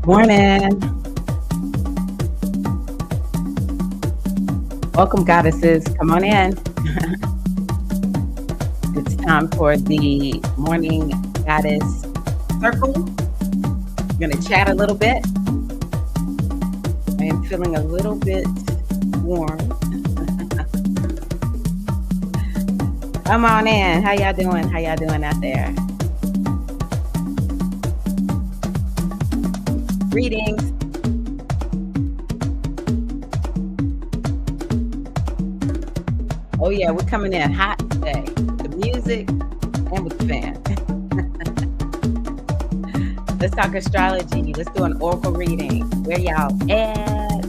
Morning. Welcome, goddesses. Come on in. It's time for the morning goddess circle. We're going to chat a little bit. I am feeling a little bit warm. Come on in. How y'all doing? How y'all doing out there? Greetings. Oh, yeah, we're coming in hot today. The music and with the fan. Let's talk astrology. Let's do an oracle reading. Where y'all at?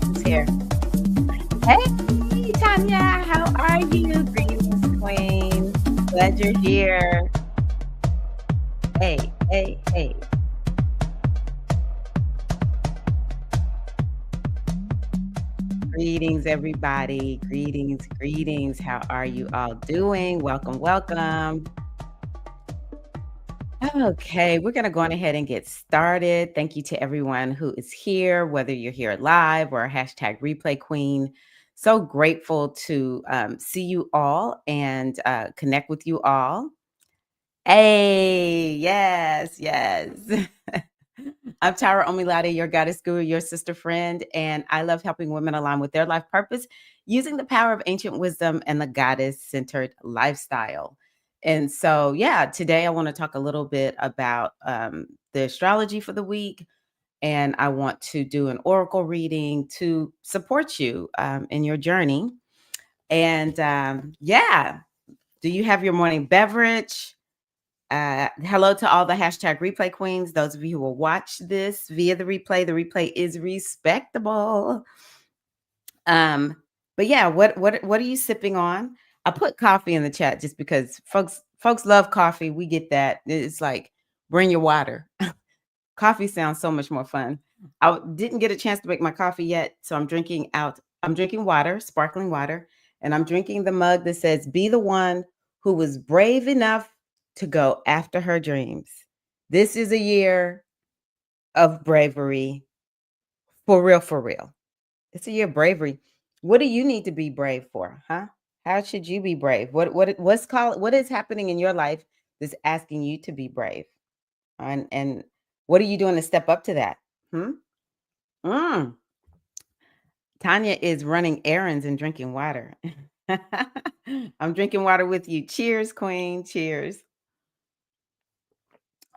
Who's here? Hey, Tanya. How are you? Greetings, Queen. Glad you're here. Hey, hey, hey. Greetings, everybody. Greetings, greetings. How are you all doing? Welcome, welcome. Okay, we're going to go on ahead and get started. Thank you to everyone who is here, whether you're here live or hashtag replay queen. So grateful to see you all and connect with you all. Hey, yes, yes. I'm Tara Omilade, your goddess guru, your sister friend, and I love helping women align with their life purpose using the power of ancient wisdom and the goddess-centered lifestyle. And so, yeah, today I want to talk a little bit about the astrology for the week, and I want to do an oracle reading to support you in your journey. And yeah, do you have your morning beverage? Hello to all the hashtag replay queens. Those of you who will watch this via the replay is respectable. But yeah, what are you sipping on? I put coffee in the chat just because folks love coffee. We get that. It's like bring your water. Coffee sounds so much more fun. I didn't get a chance to make my coffee yet, so I'm drinking water, sparkling water, and I'm drinking the mug that says, "Be the one who was brave enough to go after her dreams." This is a year of bravery. For real, for real. It's a year of bravery. What do you need to be brave for, huh? How should you be brave? What is happening in your life that's asking you to be brave? And what are you doing to step up to that? Hmm? Mm. Tanya is running errands and drinking water. I'm drinking water with you. Cheers, Queen. Cheers.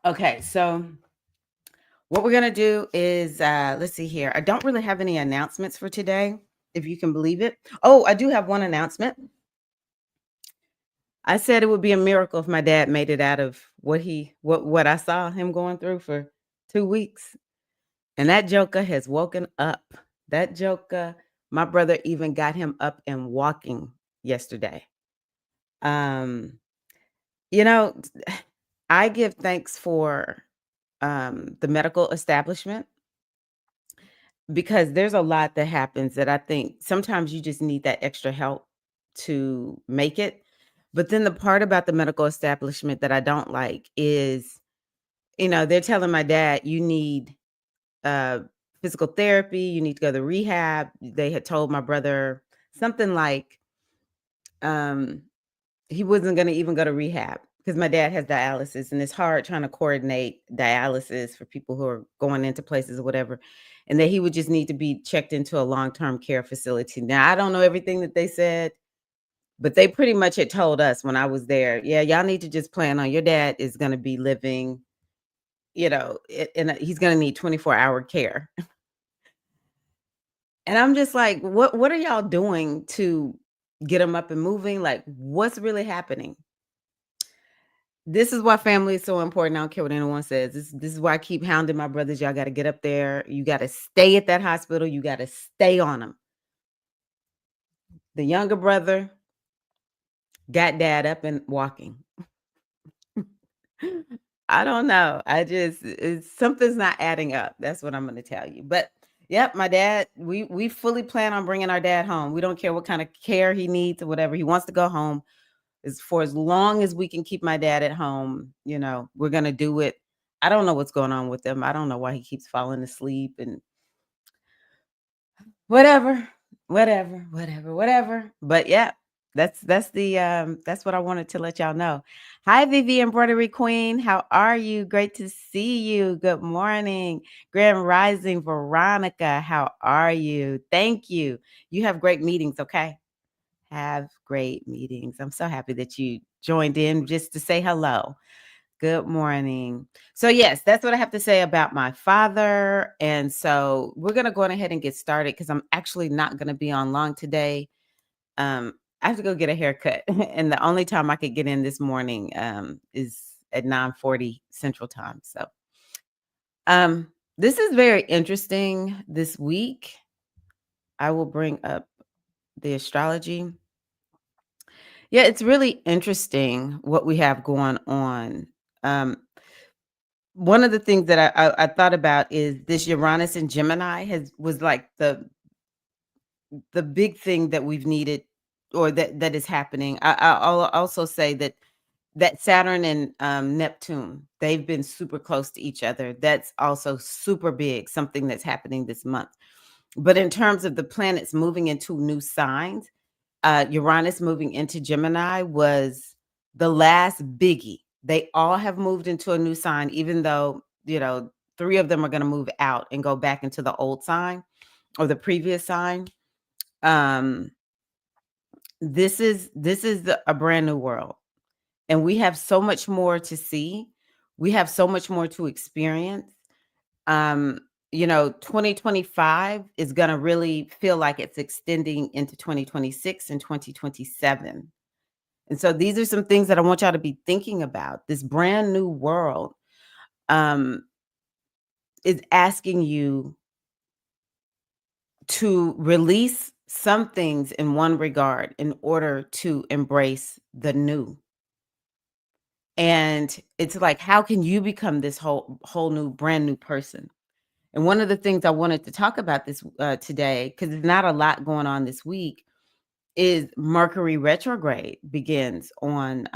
Okay, so what we're gonna do is let's see here. I don't really have any announcements for today, if you can believe it. Oh, I do have one announcement. I said it would be a miracle if my dad made it out of what I saw him going through for 2 weeks. And that joker has woken up. That joker, my brother even got him up and walking yesterday. Um, you know, I give thanks for the medical establishment because there's a lot that happens that I think sometimes you just need that extra help to make it. But then the part about the medical establishment that I don't like is, they're telling my dad, you need uh, physical therapy, you need to go to rehab. They had told my brother something like um, he wasn't going to even go to rehab because my dad has dialysis and it's hard trying to coordinate dialysis for people who are going into places or whatever. And that he would just need to be checked into a long-term care facility. Now, I don't know everything that they said, but they pretty much had told us when I was there, yeah, y'all need to just plan on your dad is going to be living, and he's going to need 24-hour care. And I'm just like, what are y'all doing to get him up and moving? Like, what's really happening? This is why family is so important. I don't care what anyone says. This is why I keep hounding my brothers. Y'all got to get up there. You got to stay at that hospital. You got to stay on them. The younger brother got dad up and walking. I don't know. Something's not adding up. That's what I'm going to tell you. But yep, my dad, we fully plan on bringing our dad home. We don't care what kind of care he needs or whatever. He wants to go home. as long as we can keep my dad at home, we're gonna do it. I don't know what's going on with him. I don't know why he keeps falling asleep and whatever, whatever. But yeah, that's what I wanted to let y'all know. Hi, Vivi Embroidery Queen. How are you? Great to see you. Good morning. Grand Rising Veronica. How are you? Thank you. You have great meetings, okay? Have great meetings. I'm so happy that you joined in just to say hello. Good morning. So, yes, that's what I have to say about my father. And so we're going to go on ahead and get started because I'm actually not going to be on long today. I have to go get a haircut. And the only time I could get in this morning is at 9:40 Central Time. So, this is very interesting this week. I will bring up the astrology. Yeah, it's really interesting what we have going on. Um, One of the things that I thought about is this Uranus and Gemini was like the big thing that we've needed or that is happening. I'll also say that Saturn and Neptune, they've been super close to each other. That's also super big, something that's happening this month. But in terms of the planets moving into new signs, Uranus moving into Gemini was the last biggie. They all have moved into a new sign, even though, three of them are going to move out and go back into the old sign or the previous sign. Um, this is a brand new world, and we have so much more to see. We have so much more to experience. 2025 is going to really feel like it's extending into 2026 and 2027. And so these are some things that I want y'all to be thinking about. This brand new world um, is asking you to release some things in one regard in order to embrace the new. And it's like, how can you become this whole new, brand new person? And one of the things I wanted to talk about this today, because there's not a lot going on this week, is Mercury retrograde begins on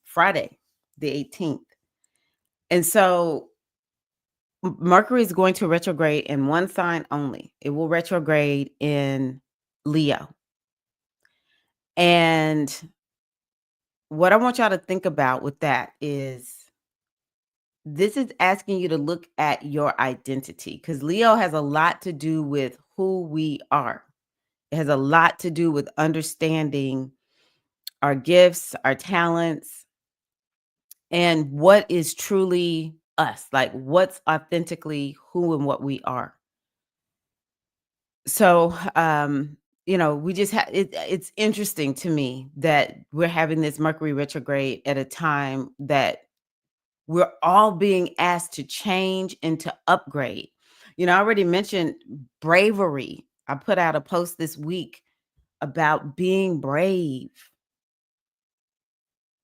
Friday, the 18th. And so Mercury is going to retrograde in one sign only. It will retrograde in Leo. And what I want y'all to think about with that is this is asking you to look at your identity because Leo has a lot to do with who we are. It has a lot to do with understanding our gifts, our talents, and what is truly us, like what's authentically who and what we are. So, we just it's interesting to me that we're having this Mercury retrograde at a time that we're all being asked to change and to upgrade. I already mentioned bravery. I put out a post this week about being brave.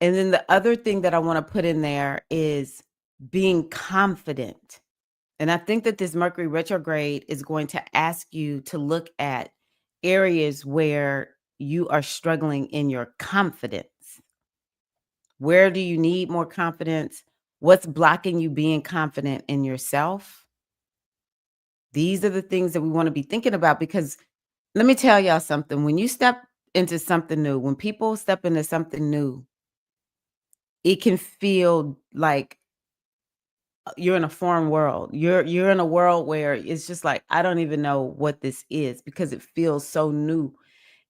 And then the other thing that I want to put in there is being confident. And I think that this Mercury retrograde is going to ask you to look at areas where you are struggling in your confidence. Where do you need more confidence? What's blocking you being confident in yourself? These are the things that we want to be thinking about because let me tell y'all something. When you step into something new, when people step into something new, it can feel like you're in a foreign world. You're in a world where it's just like, I don't even know what this is because it feels so new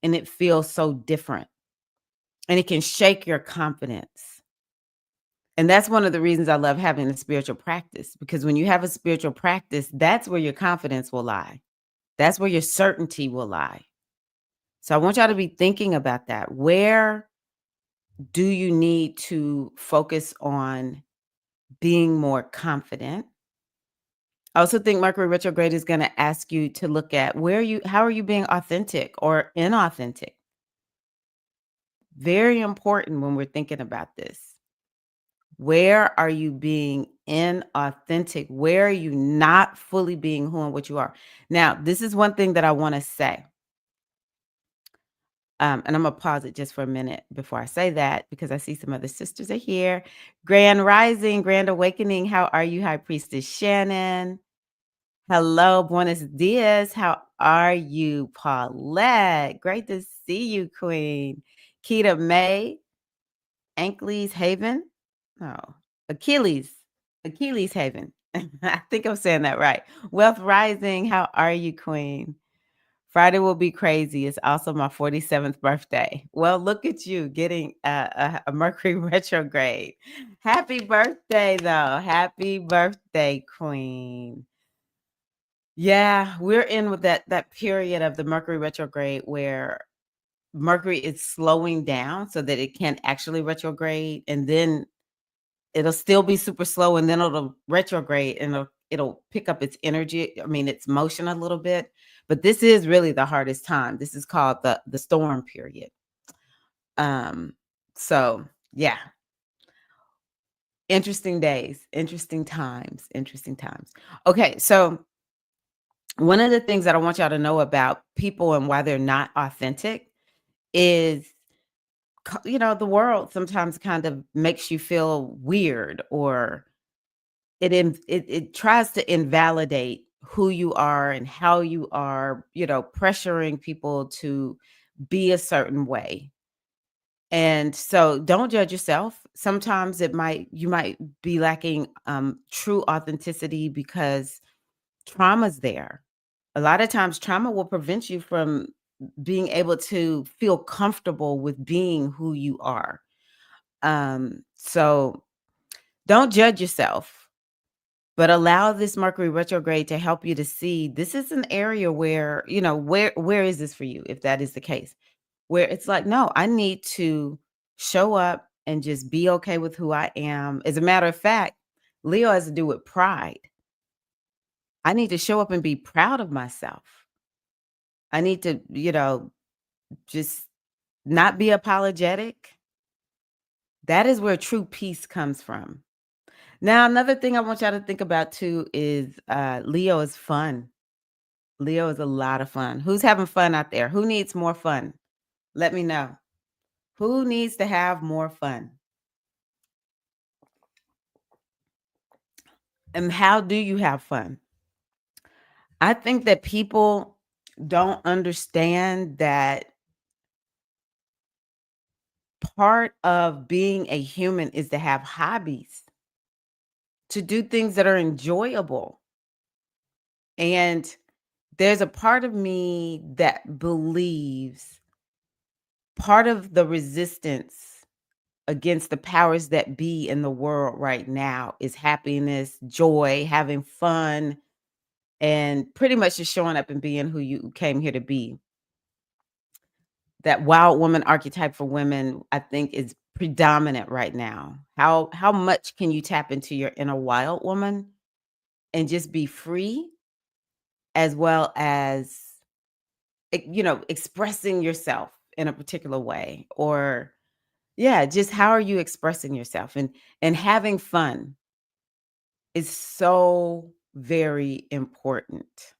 and it feels so different. And it can shake your confidence. And that's one of the reasons I love having a spiritual practice because when you have a spiritual practice, that's where your confidence will lie. That's where your certainty will lie. So I want y'all to be thinking about that. Where do you need to focus on being more confident? I also think Mercury retrograde is going to ask you to look at how are you being authentic or inauthentic? Very important when we're thinking about this. Where are you being inauthentic? Where are you not fully being who and what you are? Now, this is one thing that I want to say. And I'm gonna pause it just for a minute before I say that because I see some other sisters are here. Grand Rising, Grand Awakening. How are you, High Priestess Shannon? Hello, buenos dias. How are you, Paulette? Great to see you, Queen. Keita May, Ankley's Haven. No, Achilles. Achilles Haven. I think I'm saying that right. Wealth Rising. How are you, Queen? Friday will be crazy. It's also my 47th birthday. Well, look at you getting a Mercury retrograde. Happy birthday, though. Happy birthday, Queen. Yeah, we're in with that period of the Mercury retrograde where Mercury is slowing down so that it can actually retrograde, and then it'll still be super slow, and then it'll retrograde, and it'll pick up its energy, I mean, its motion a little bit, but this is really the hardest time. This is called the storm period. Um, so, yeah, interesting days, interesting times, interesting times. Okay, so one of the things that I want y'all to know about people and why they're not authentic is, the world sometimes kind of makes you feel weird, or it tries to invalidate who you are and how you are, pressuring people to be a certain way. And so don't judge yourself. Sometimes you might be lacking true authenticity because trauma's there. A lot of times trauma will prevent you from being able to feel comfortable with being who you are. So don't judge yourself, but allow this Mercury retrograde to help you to see this is an area where, where is this for you if that is the case? Where it's like, no, I need to show up and just be okay with who I am. As a matter of fact, Leo has to do with pride. I need to show up and be proud of myself. I need to, just not be apologetic. That is where true peace comes from. Now, another thing I want y'all to think about too is Leo is fun. Leo is a lot of fun. Who's having fun out there? Who needs more fun? Let me know. Who needs to have more fun? And how do you have fun? I think that people don't understand that part of being a human is to have hobbies, to do things that are enjoyable. And there's a part of me that believes part of the resistance against the powers that be in the world right now is happiness, joy, having fun, and pretty much just showing up and being who you came here to be. That wild woman archetype for women, I think, is predominant right now. How much can you tap into your inner wild woman and just be free, as well as expressing yourself in a particular way, or yeah, just how are you expressing yourself, and having fun is so very important.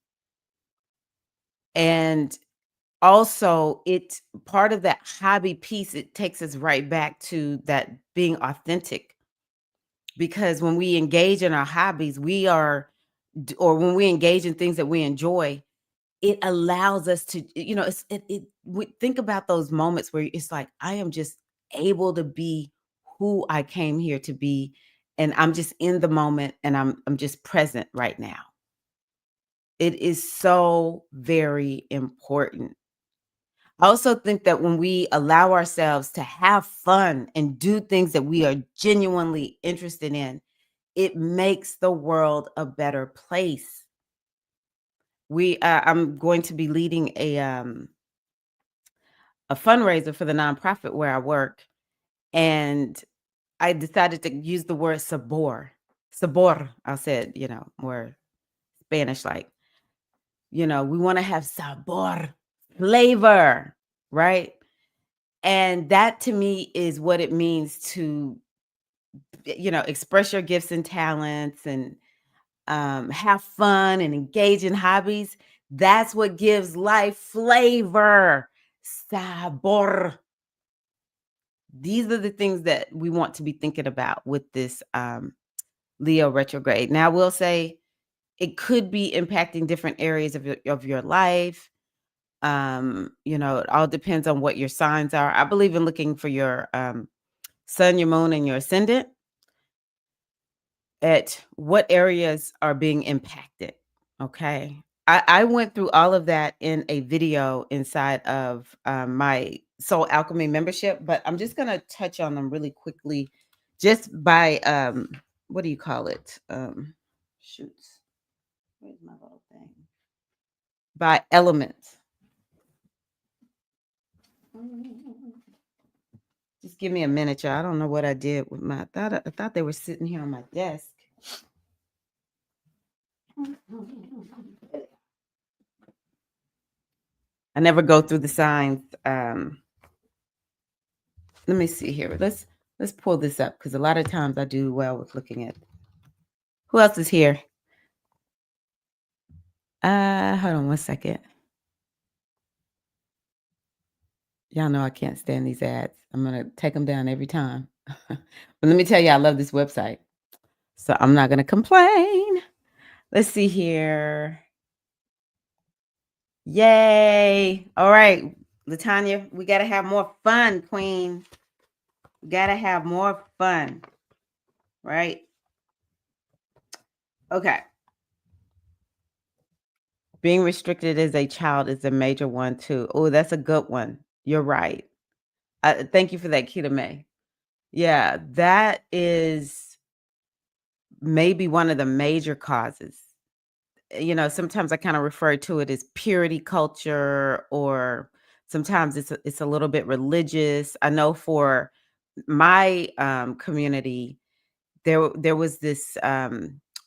And also, it's part of that hobby piece, it takes us right back to that being authentic, because when we engage in our hobbies, or when we engage in things that we enjoy, it allows us to, we think about those moments where it's like, I am just able to be who I came here to be, and I'm just in the moment, and I'm just present right now. It is so very important. I also think that when we allow ourselves to have fun and do things that we are genuinely interested in, it makes the world a better place. I'm going to be leading a fundraiser for the nonprofit where I work, and I decided to use the word sabor. Sabor, I said, more Spanish like. We want to have sabor, flavor, right? And that to me is what it means to, express your gifts and talents, and have fun and engage in hobbies. That's what gives life flavor. sabor. These are the things that we want to be thinking about with this Leo retrograde. Now, we'll say it could be impacting different areas of your life. It all depends on what your signs are. I believe in looking for your sun, your moon, and your ascendant at what areas are being impacted. Okay. I went through all of that in a video inside of my Soul Alchemy membership, but I'm just going to touch on them really quickly just by, what do you call it? Shoots. Where's my little thing? By elements. Just give me a minute, y'all. I don't know what I did with my. I thought they were sitting here on my desk. I never go through the signs. Let me see here. Let's pull this up because a lot of times I do well with looking at. Who else is here? Hold on one second. Y'all know I can't stand these ads. I'm gonna take them down every time. But let me tell you, I love this website, so I'm not gonna complain. Let's see here. Yay! All right, Latanya, we gotta have more fun, Queen. We gotta have more fun, right? Okay. Being restricted as a child is a major one too. Oh, that's a good one. You're right. Thank you for that, Kita May. Yeah, that is maybe one of the major causes. Sometimes I kind of refer to it as purity culture, or sometimes it's a little bit religious. I know for my community, there was this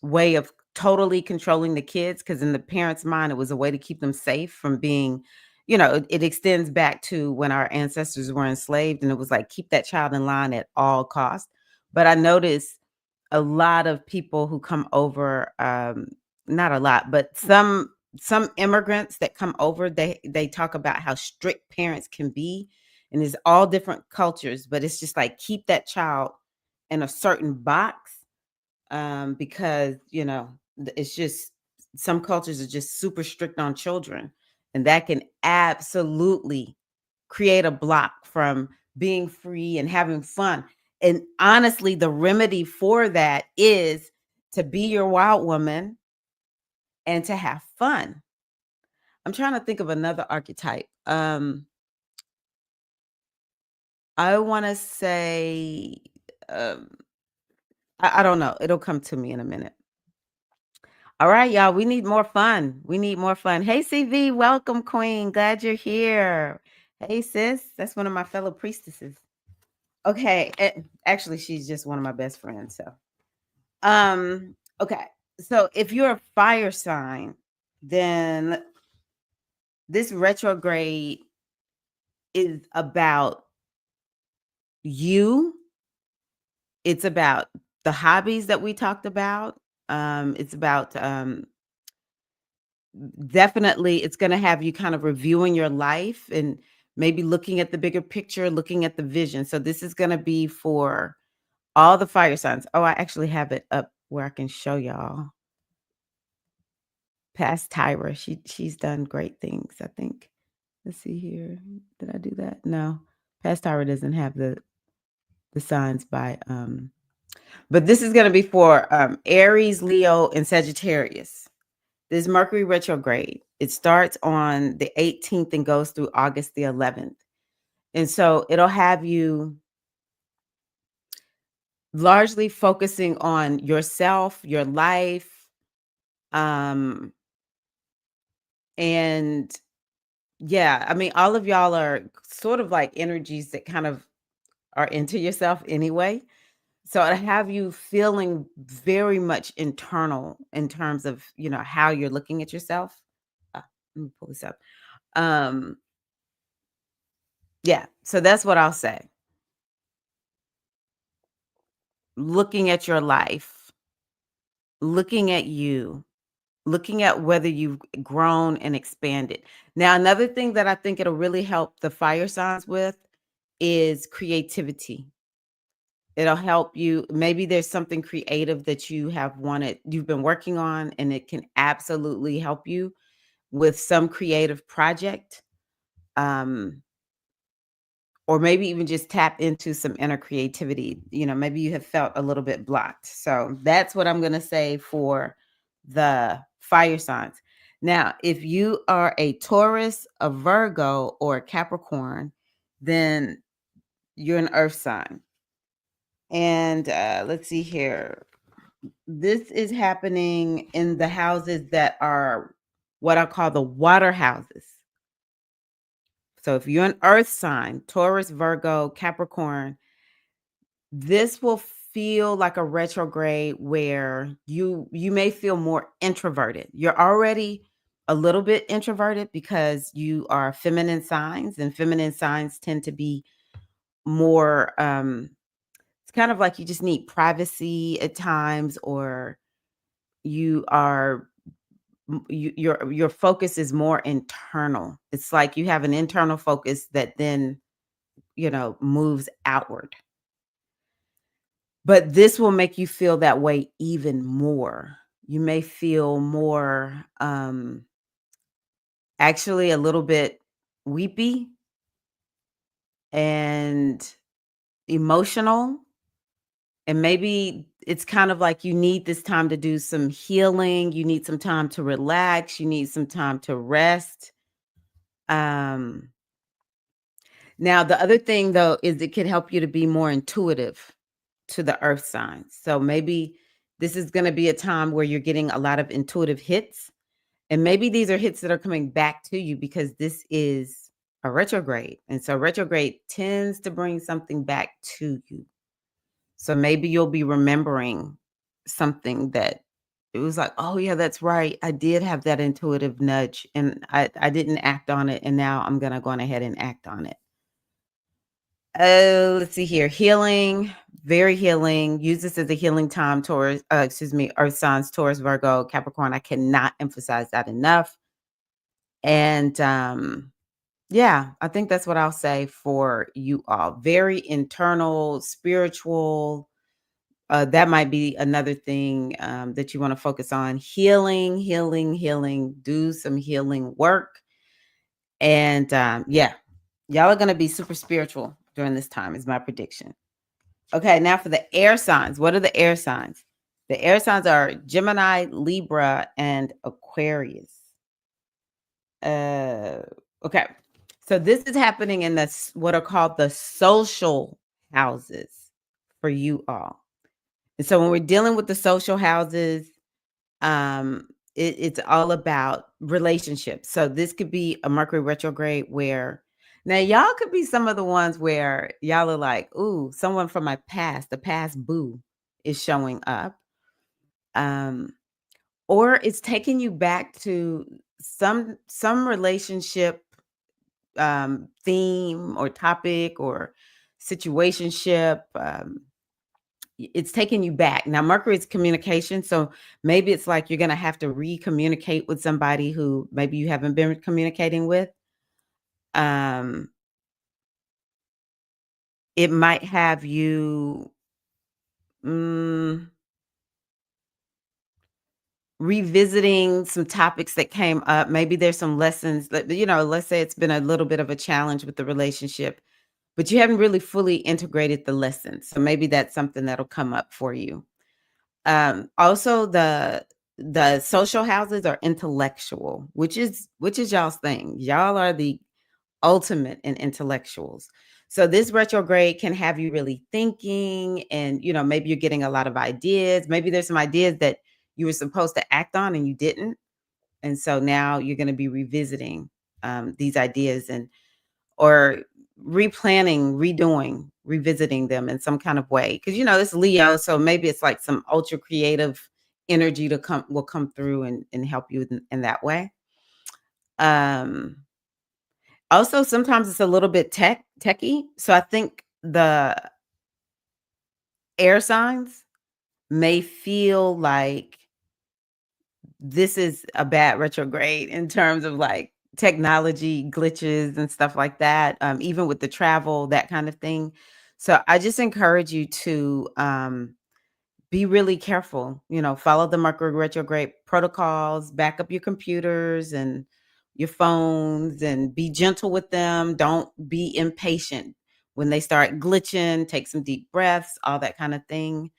way of totally controlling the kids because in the parents' mind, it was a way to keep them safe from being, it extends back to when our ancestors were enslaved, and it was like keep that child in line at all costs. But I noticed a lot of people who come over, not a lot, but some immigrants that come over, they talk about how strict parents can be, and there's all different cultures, but it's just like keep that child in a certain box, because it's just some cultures are just super strict on children, and that can absolutely create a block from being free and having fun. And honestly, the remedy for that is to be your wild woman and to have fun. I'm trying to think of another archetype. I want to say, um, I don't know. It'll come to me in a minute. All right, y'all. We need more fun. We need more fun. Hey, CV, welcome, Queen. Glad you're here. Hey, sis. That's one of my fellow priestesses. Okay. Actually, she's just one of my best friends. Okay. So if you're a fire sign, then this retrograde is about you. It's about the hobbies that we talked about. It's about definitely it's going to have you kind of reviewing your life and maybe looking at the bigger picture, looking at the vision. So this is going to be for all the fire signs. Oh, I actually have it up where I can show y'all. Past Tyra, she's done great things, I think. Let's see here. Did I do that? No. Past Tyra doesn't have the signs by but this is going to be for Aries, Leo, and Sagittarius. This Mercury retrograde, it starts on the 18th and goes through August the 11th. And so it'll have you largely focusing on yourself, your life, and yeah, I mean, all of y'all are sort of like energies that kind of are into yourself anyway. So to have you feeling very much internal in terms of, how you're looking at yourself. Let me pull this up. Um, yeah, so that's what I'll say. Looking at your life, looking at you, looking at whether you've grown and expanded. Now, another thing that I think it'll really help the fire signs with is creativity. It'll help you. Maybe there's something creative that you've been working on, and it can absolutely help you with some creative project. Um, or maybe even just tap into some inner creativity. Maybe you have felt a little bit blocked. So that's what I'm going to say for the fire signs. Now, if you are a Taurus, a Virgo, or a Capricorn, then you're an earth sign. And let's see here. This is happening in the houses that are what I call the water houses. So if you're an earth sign, Taurus, Virgo, Capricorn, this will feel like a retrograde where you may feel more introverted. You're already a little bit introverted because you are feminine signs, and feminine signs tend to be more it's kind of like you just need privacy at times, or you are your focus is more internal. It's like you have an internal focus that then, moves outward. But this will make you feel that way even more. You may feel more, actually a little bit weepy and emotional. And maybe it's kind of like you need this time to do some healing. You need some time to relax. You need some time to rest. Um, Now, the other thing though is it can help you to be more intuitive to the earth signs. So maybe this is going to be a time where you're getting a lot of intuitive hits. And maybe these are hits that are coming back to you because this is a retrograde. And so retrograde tends to bring something back to you. So maybe you'll be remembering something that it was like, oh, yeah, that's right. I did have that intuitive nudge and I didn't act on it. And now I'm going to go on ahead and act on it. Let's see here. Healing, very healing. Use this as a healing time. Taurus, earth signs, Taurus, Virgo, Capricorn. I cannot emphasize that enough. And yeah, I think that's what I'll say for you all. Very internal, spiritual. That might be another thing that you want to focus on. Healing, healing, healing. Do some healing work. And yeah, y'all are going to be super spiritual during this time, is my prediction. Okay, now for the air signs. What are the air signs? The air signs are Gemini, Libra, and Aquarius. Uh, okay. So this is happening in what are called the social houses for you all. And so when we're dealing with the social houses, it's all about relationships. So this could be a Mercury retrograde where now y'all could be some of the ones where y'all are like, ooh, someone from my past, the past boo is showing up. Um, or it's taking you back to some relationship theme or topic or situationship. It's taking you back. Now, Mercury is communication. So maybe it's like you're going to have to re-communicate with somebody who maybe you haven't been communicating with. Um, it might have you mm, revisiting some topics that came up. Maybe there's some lessons that, let's say it's been a little bit of a challenge with the relationship, but you haven't really fully integrated the lessons. So maybe that's something that'll come up for you. Also the social houses are intellectual, which is y'all's thing. Y'all are the ultimate in intellectuals. So this retrograde can have you really thinking, and maybe you're getting a lot of ideas. Maybe there's some ideas that you were supposed to act on and you didn't. And so now you're going to be revisiting these ideas or replanning, redoing, revisiting them in some kind of way. Because it's Leo, so maybe it's like some ultra creative energy will come through and help you in that way. Also, sometimes it's a little bit techy. So I think the air signs may feel like this is a bad retrograde in terms of like technology glitches and stuff like that, even with the travel, that kind of thing. So I just encourage you to be really careful, follow the Mercury retrograde protocols, back up your computers and your phones and be gentle with them. Don't be impatient when they start glitching, take some deep breaths, all that kind of thing.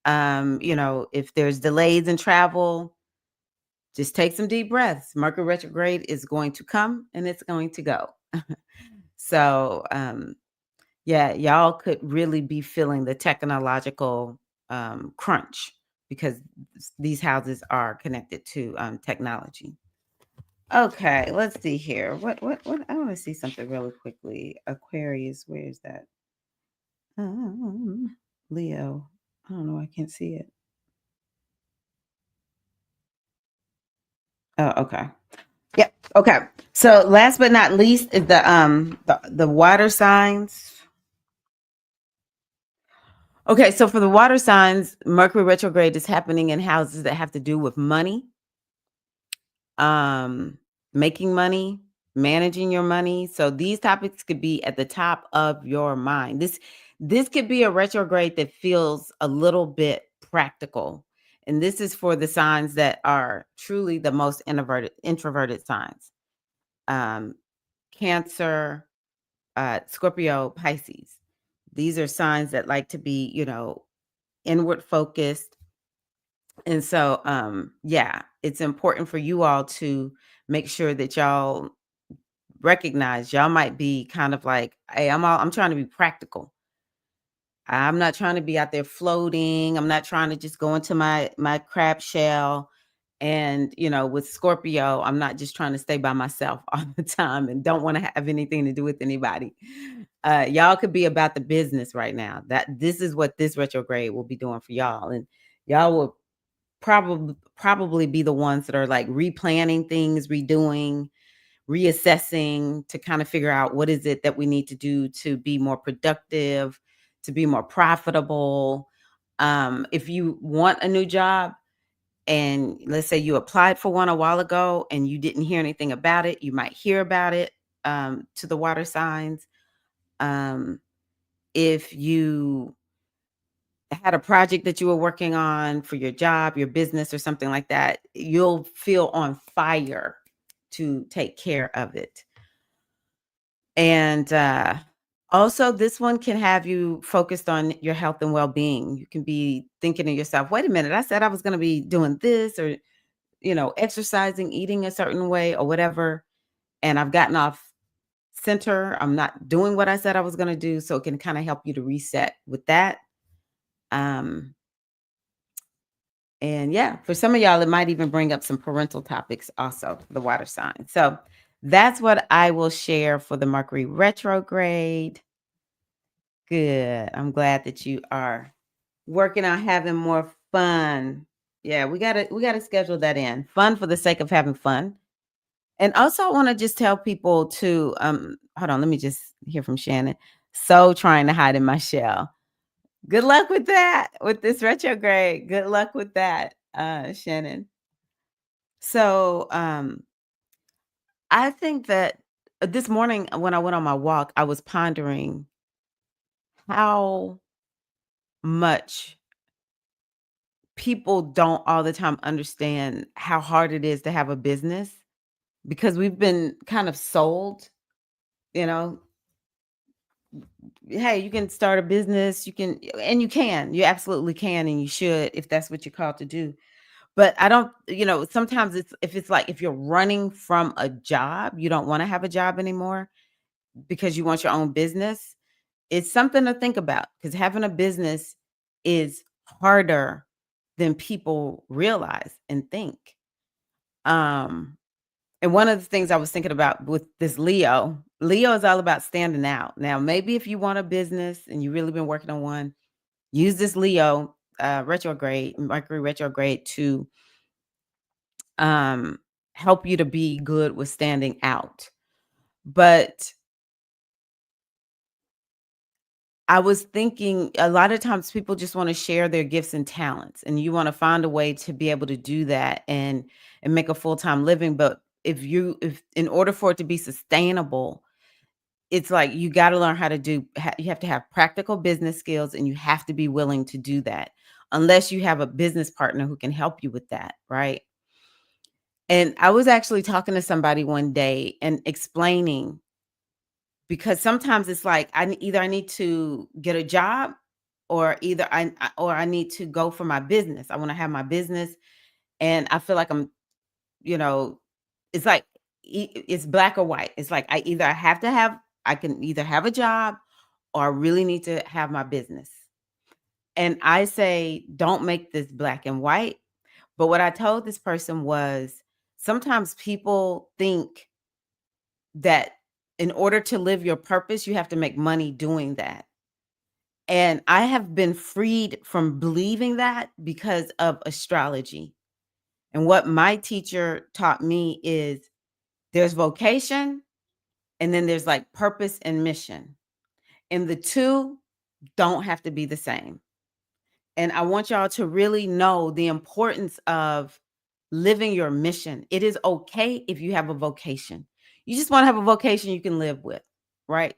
If there's delays in travel, just take some deep breaths. Mercury retrograde is going to come and it's going to go. So, yeah, y'all could really be feeling the technological crunch because these houses are connected to technology. Okay, let's see here. What? I want to see something really quickly. Aquarius, where is that? Leo. I don't know. I can't see it. Oh, okay. Yep. Okay. So last but not least is the water signs. Okay, so for the water signs, Mercury retrograde is happening in houses that have to do with money, um, making money, managing your money. So these topics could be at the top of your mind. This could be a retrograde that feels a little bit practical. And this is for the signs that are truly the most introverted signs. Um, Cancer, Scorpio, Pisces. These are signs that like to be, inward focused. And so, yeah, it's important for you all to make sure that y'all recognize y'all might be kind of like, hey, I'm trying to be practical. I'm not trying to be out there floating. I'm not trying to just go into my crab shell. And with Scorpio, I'm not just trying to stay by myself all the time and don't want to have anything to do with anybody. Y'all could be about the business right now. That this is what this retrograde will be doing for y'all, and y'all will probably be the ones that are like replanning things, redoing, reassessing to kind of figure out what is it that we need to do to be more productive, to be more profitable. If you want a new job and let's say you applied for one a while ago and you didn't hear anything about it, you might hear about it, to the water signs. If you had a project that you were working on for your job, your business, or something like that, you'll feel on fire to take care of it. And also, this one can have you focused on your health and well being. You can be thinking to yourself, wait a minute, I said I was going to be doing this or, exercising, eating a certain way or whatever. And I've gotten off center. I'm not doing what I said I was going to do. So it can kind of help you to reset with that. Um, And yeah, for some of y'all, it might even bring up some parental topics also, the water sign. So that's what I will share for the Mercury retrograde. Good. I'm glad that you are working on having more fun. Yeah, we gotta schedule that in. Fun for the sake of having fun. And also I want to just tell people to hold on, let me just hear from Shannon. So trying to hide in my shell. Good luck with that, with this retrograde. Good luck with that, Shannon. So, I think that this morning when I went on my walk, I was pondering how much people don't all the time understand how hard it is to have a business because we've been kind of sold, you know, hey, you can start a business, you absolutely can, and you should if that's what you're called to do. But I don't, sometimes it's like if you're running from a job, you don't want to have a job anymore because you want your own business. It's something to think about because having a business is harder than people realize and think. Um, and one of the things I was thinking about with this Leo is all about standing out. Now, maybe if you want a business and you've really been working on one, use this Leo retrograde, Mercury retrograde to um, help you to be good with standing out. But I was thinking a lot of times people just want to share their gifts and talents, and you want to find a way to be able to do that and make a full-time living. But if in order for it to be sustainable, it's like you got to learn how to you have to have practical business skills, and you have to be willing to do that. Unless you have a business partner who can help you with that, right? And I was actually talking to somebody one day and explaining, because sometimes it's like either I need to get a job, or either or I need to go for my business. I want to have my business, and I feel like you know, it's like it's black or white. It's like I can either have a job, or I really need to have my business. And I say, don't make this black and white. But what I told this person was, sometimes people think that in order to live your purpose, you have to make money doing that. And I have been freed from believing that because of astrology. And what my teacher taught me is there's vocation, and then there's like purpose and mission. And the two don't have to be the same. And I want y'all to really know the importance of living your mission. It is okay if you have a vocation. You just want to have a vocation you can live with, right?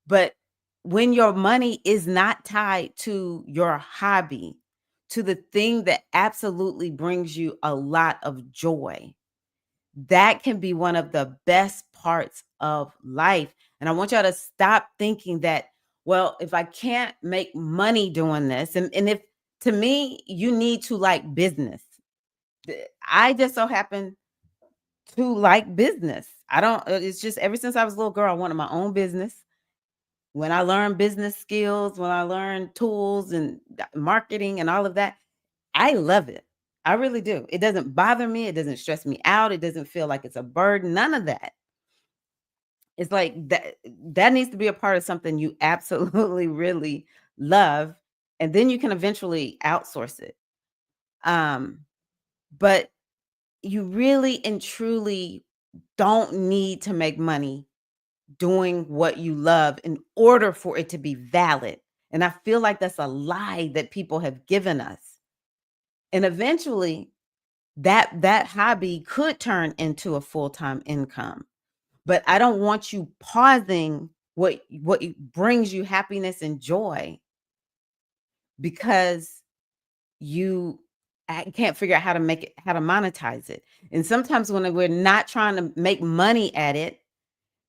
But when your money is not tied to your hobby, to the thing that absolutely brings you a lot of joy, that can be one of the best parts of life. And I want y'all to stop thinking that, well, if I can't make money doing this, and if, to me, you need to like business. I just so happen to like business. I don't, it's just ever since I was a little girl, I wanted my own business. When I learned business skills, when I learned tools and marketing and all of that, I love it. I really do. It doesn't bother me. It doesn't stress me out. It doesn't feel like it's a burden. None of that. It's like that needs to be a part of something you absolutely really love. And then you can eventually outsource it. Um, but you really and truly don't need to make money doing what you love in order for it to be valid. And I feel like that's a lie that people have given us. And eventually that hobby could turn into a full-time income. But I don't want you pausing what brings you happiness and joy because you can't figure out how to monetize it. And sometimes when we're not trying to make money at it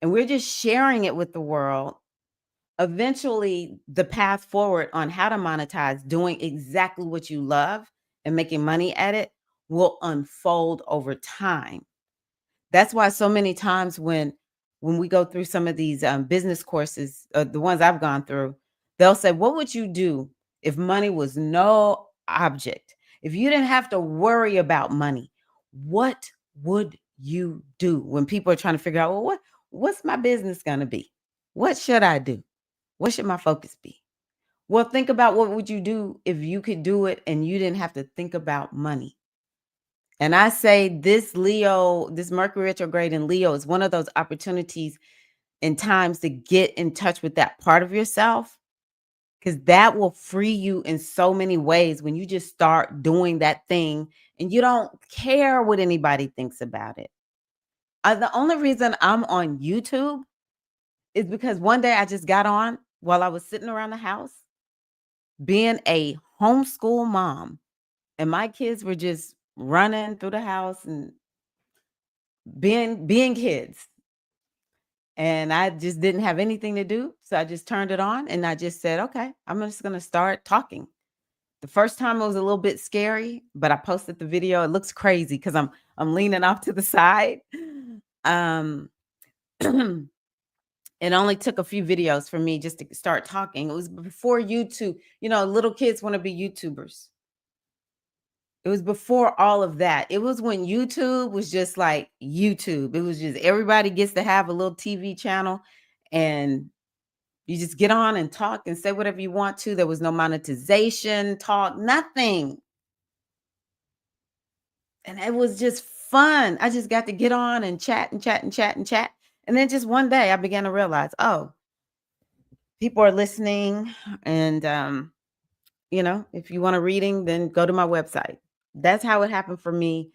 and we're just sharing it with the world, eventually the path forward on how to monetize doing exactly what you love and making money at it will unfold over time. That's why so many times when we go through some of these business courses, the ones I've gone through, they'll say, "What would you do if money was no object? If you didn't have to worry about money, what would you do?" When people are trying to figure out, well, what's my business gonna be? What should I do? What should my focus be? Well, think about what would you do if you could do it and you didn't have to think about money. And I say this Mercury retrograde in Leo is one of those opportunities and times to get in touch with that part of yourself, because that will free you in so many ways when you just start doing that thing and you don't care what anybody thinks about it. The only reason I'm on YouTube is because one day I just got on while I was sitting around the house being a homeschool mom, and my kids were just running through the house and being kids. And I just didn't have anything to do, so I just turned it on and I just said, "Okay, I'm just gonna start talking." The first time it was a little bit scary, but I posted the video. It looks crazy because I'm leaning off to the side. Um, it only took a few videos for me just to start talking. It was before YouTube. Little kids want to be YouTubers. It was before all of that. It was when YouTube was just like YouTube. It was just everybody gets to have a little TV channel, and you just get on and talk and say whatever you want to. There was no monetization talk, nothing. And it was just fun. I just got to get on and chat and chat and chat and chat. And then just one day I began to realize, oh, people are listening. And, if you want a reading, then go to my website. That's how it happened for me.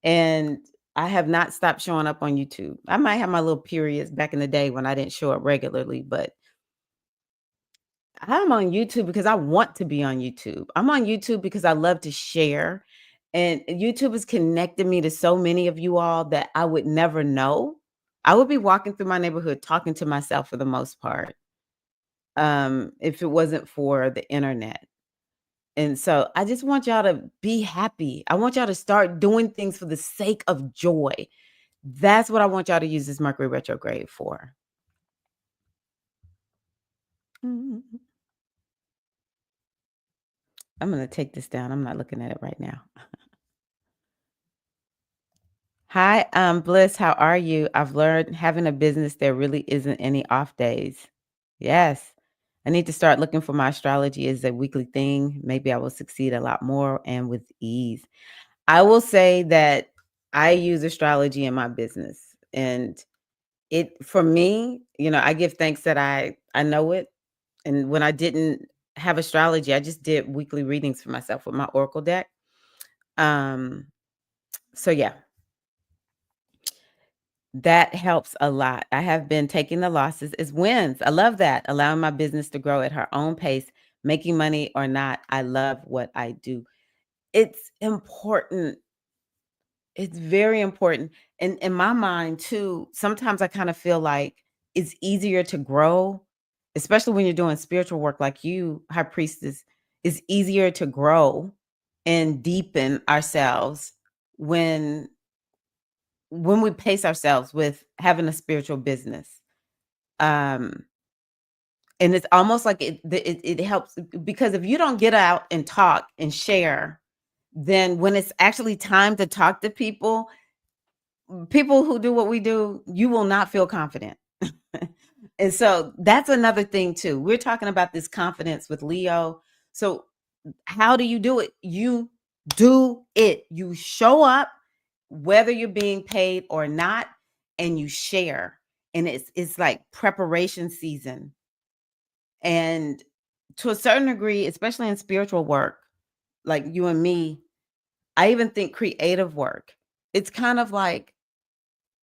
And I have not stopped showing up on YouTube. I might have my little periods back in the day when I didn't show up regularly, but I'm on YouTube because I want to be on YouTube. I'm on YouTube because I love to share. And YouTube has connected me to so many of you all that I would never know. I would be walking through my neighborhood talking to myself for the most part, if it wasn't for the internet. And so I just want y'all to be happy. I want y'all to start doing things for the sake of joy. That's what I want y'all to use this Mercury retrograde for. Mhm. I'm going to take this down. I'm not looking at it right now. Hi, Bliss. How are you? I've learned having a business, there really isn't any off days. Yes. I need to start looking for my astrology as a weekly thing. Maybe I will succeed a lot more and with ease. I will say that I use astrology in my business. And it for me, I give thanks that I know it. And when I didn't have astrology, I just did weekly readings for myself with my oracle deck. Um so yeah, that helps a lot. I have been taking the losses as wins. I love that. Allowing my business to grow at her own pace, making money or not. I love what I do. It's important. It's very important. And in my mind too, sometimes I kind of feel like it's easier to grow, especially when you're doing spiritual work like you, high priestess, it's easier to grow and deepen ourselves when we pace ourselves with having a spiritual business. Um, and it's almost like it helps because if you don't get out and talk and share, then when it's actually time to talk to people who do what we do, you will not feel confident. And so that's another thing too. We're talking about this confidence with Leo. So how do you do it? You do it. You show up whether you're being paid or not, and you share. And it's like preparation season. And to a certain degree, especially in spiritual work, like you and me, I even think creative work. It's kind of like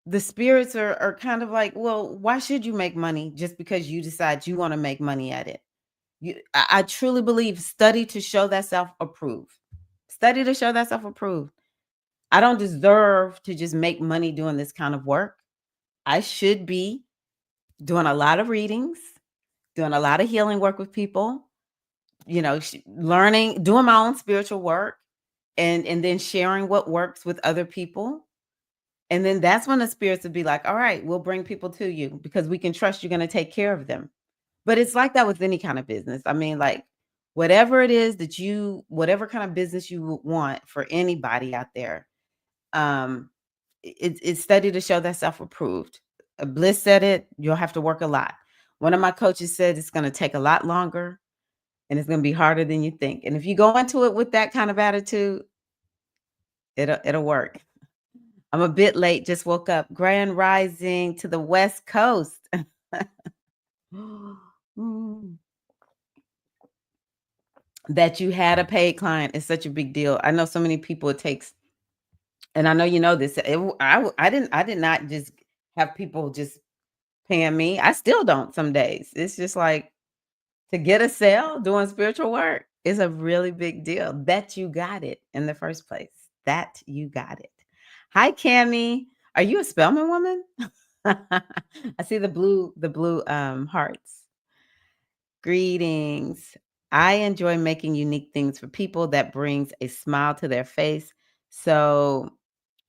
the spirits are kind of like, well, why should you make money just because you decide you want to make money at it? I truly believe study to show that self approved. Study to show that self approved. I don't deserve to just make money doing this kind of work. I should be doing a lot of readings, doing a lot of healing work with people, learning, doing my own spiritual work, and then sharing what works with other people. And then that's when the spirits would be like, all right, we'll bring people to you because we can trust you're going to take care of them. But it's like that with any kind of business. I mean, like whatever it is whatever kind of business you would want for anybody out there, um, it's study to show that self-approved. Bliss said it, you'll have to work a lot. One of my coaches said it's going to take a lot longer and it's going to be harder than you think. And if you go into it with that kind of attitude, it'll work. I'm a bit late, just woke up. Grand rising to the West Coast. Mm. That you had a paid client is such a big deal. I know so many people it takes, and I know you know this. I did not just have people just paying me. I still don't some days. It's just like to get a sale doing spiritual work is a really big deal. That you got it in the first place. That you got it. Hi, Cammy. Are you a Spellman woman? I see the blue hearts. Greetings. I enjoy making unique things for people that brings a smile to their face. So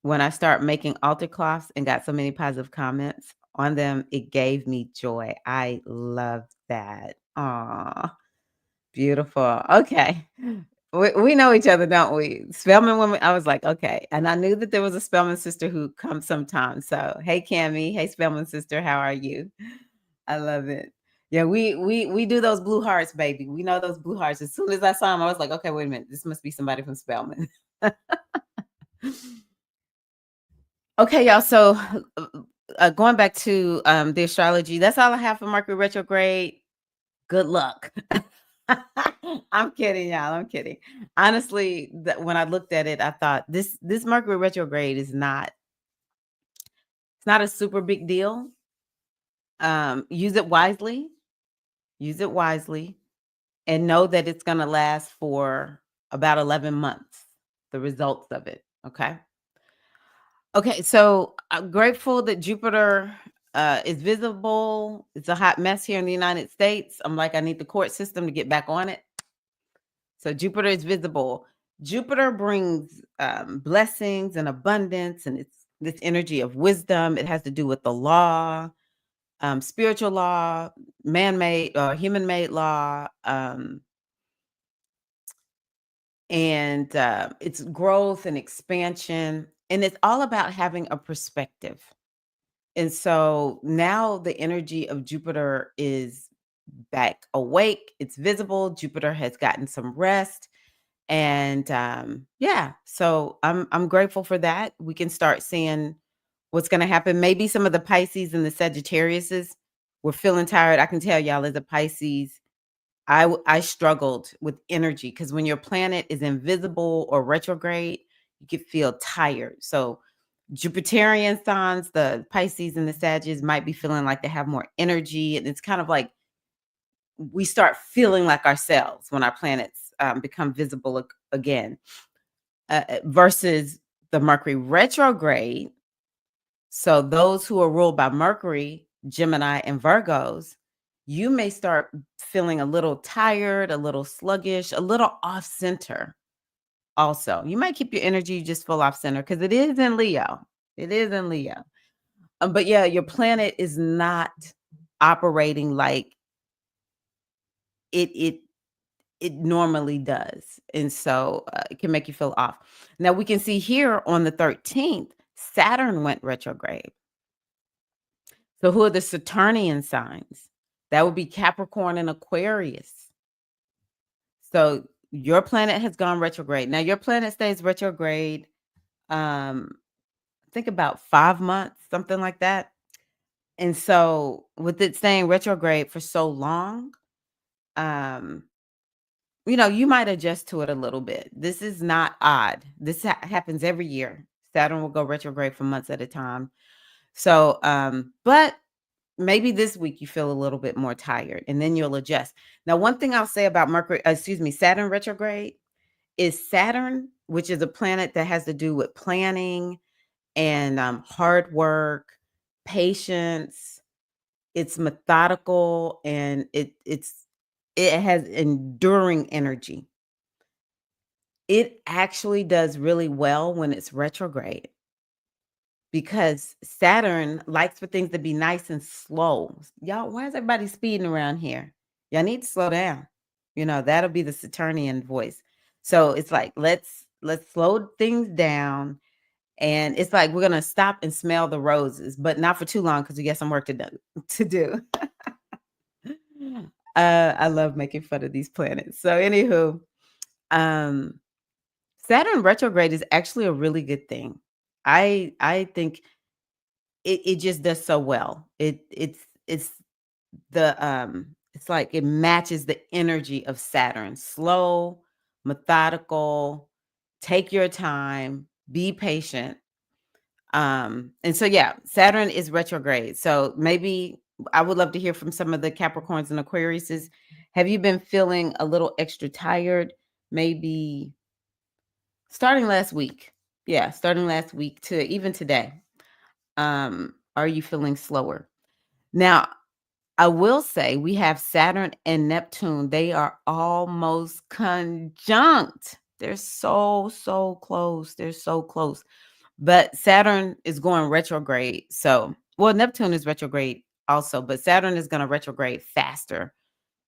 when I start making altar cloths and got so many positive comments on them, it gave me joy. I love that. Aw, beautiful. Okay. We know each other, don't we? Spellman woman. I was like, okay. And I knew that there was a Spellman sister who comes sometimes. So hey Cammy. Hey Spellman sister, how are you? I love it. Yeah, we do those blue hearts, baby. We know those blue hearts. As soon as I saw them, I was like, okay, wait a minute. This must be somebody from Spellman. Okay, y'all. So going back to the astrology, that's all I have for Mercury retrograde. Good luck. I'm kidding, y'all. I'm kidding. Honestly, when I looked at it, I thought this Mercury retrograde is not it's not a super big deal. Use it wisely. Use it wisely, and know that it's going to last for about 11 months. The results of it. Okay. Okay, so I'm grateful that Jupiter is visible. It's a hot mess here in the United States. I'm like, I need the court system to get back on it. So Jupiter is visible. Jupiter brings blessings and abundance, and it's this energy of wisdom. It has to do with the law, spiritual law, man-made or human-made law, and it's growth and expansion, and it's all about having a perspective. And so now the energy of Jupiter is back awake. It's visible. Jupiter has gotten some rest. And yeah, so I'm grateful for that. We can start seeing what's going to happen. Maybe some of the Pisces and the Sagittariuses were feeling tired. I can tell y'all as a Pisces, I struggled with energy because when your planet is invisible or retrograde, you can feel tired. So Jupiterian signs, the Pisces and the Sagittarius might be feeling like they have more energy. And it's kind of like we start feeling like ourselves when our planets become visible again, versus the Mercury retrograde. So those who are ruled by Mercury, Gemini, and Virgos, you may start feeling a little tired, a little sluggish, a little off center. Also, you might keep your energy just full off center because it is in Leo. It is in Leo. But yeah, your planet is not operating like it it it normally does, and so it can make you feel off. Now we can see here on the 13th, Saturn went retrograde. So who are the Saturnian signs? That would be Capricorn and Aquarius. So your planet has gone retrograde. Now your planet stays retrograde. I think about 5 months, something like that. And so with it staying retrograde for so long, um, you might adjust to it a little bit. This is not odd. This happens every year. Saturn will go retrograde for months at a time. So, but maybe this week you feel a little bit more tired and then you'll adjust. Now, one thing I'll say about Saturn retrograde is Saturn, which is a planet that has to do with planning and hard work, patience. It's methodical and it has enduring energy. It actually does really well when it's retrograde because Saturn likes for things to be nice and slow. Y'all, why is everybody speeding around here? Y'all need to slow down. That'll be the Saturnian voice. So it's like let's slow things down, and it's like we're gonna stop and smell the roses, but not for too long because we got some work to do. To do. I love making fun of these planets. So anywho, um, Saturn retrograde is actually a really good thing. I think it just does so well. It's it's like it matches the energy of Saturn. Slow, methodical, take your time, be patient. And so yeah, Saturn is retrograde. So maybe I would love to hear from some of the Capricorns and Aquariuses. Have you been feeling a little extra tired? Maybe starting last week. Yeah, starting last week to even today. Are you feeling slower? Now, I will say we have Saturn and Neptune. They are almost conjunct. They're so close. They're so close. But Saturn is going retrograde. So, well, Neptune is retrograde also, but Saturn is going to retrograde faster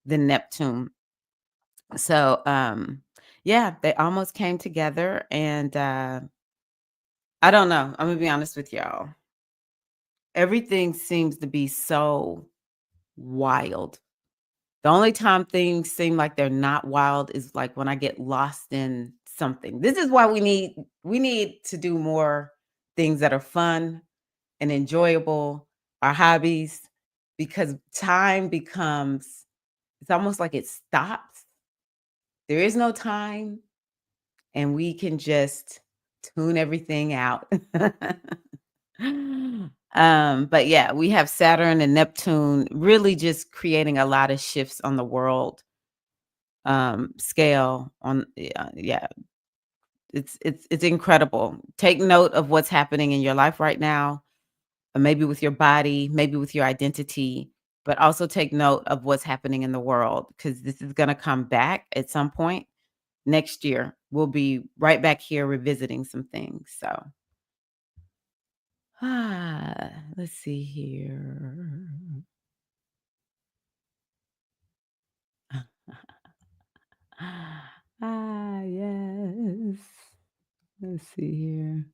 than Neptune. So, yeah, they almost came together, and I don't know. I'm gonna be honest with y'all. Everything seems to be so wild. The only time things seem like they're not wild is like when I get lost in something. This is why we need to do more things that are fun and enjoyable, our hobbies, because time becomes It's almost like it stops. There is no time, and we can just tune everything out. But yeah, we have Saturn and Neptune really just creating a lot of shifts on the world scale on yeah, it's incredible. Take note of what's happening in your life right now, maybe with your body, maybe with your identity, but also take note of what's happening in the world because this is going to come back at some point next year. We'll be right back here revisiting some things. So, let's see here. Yes. Let's see here.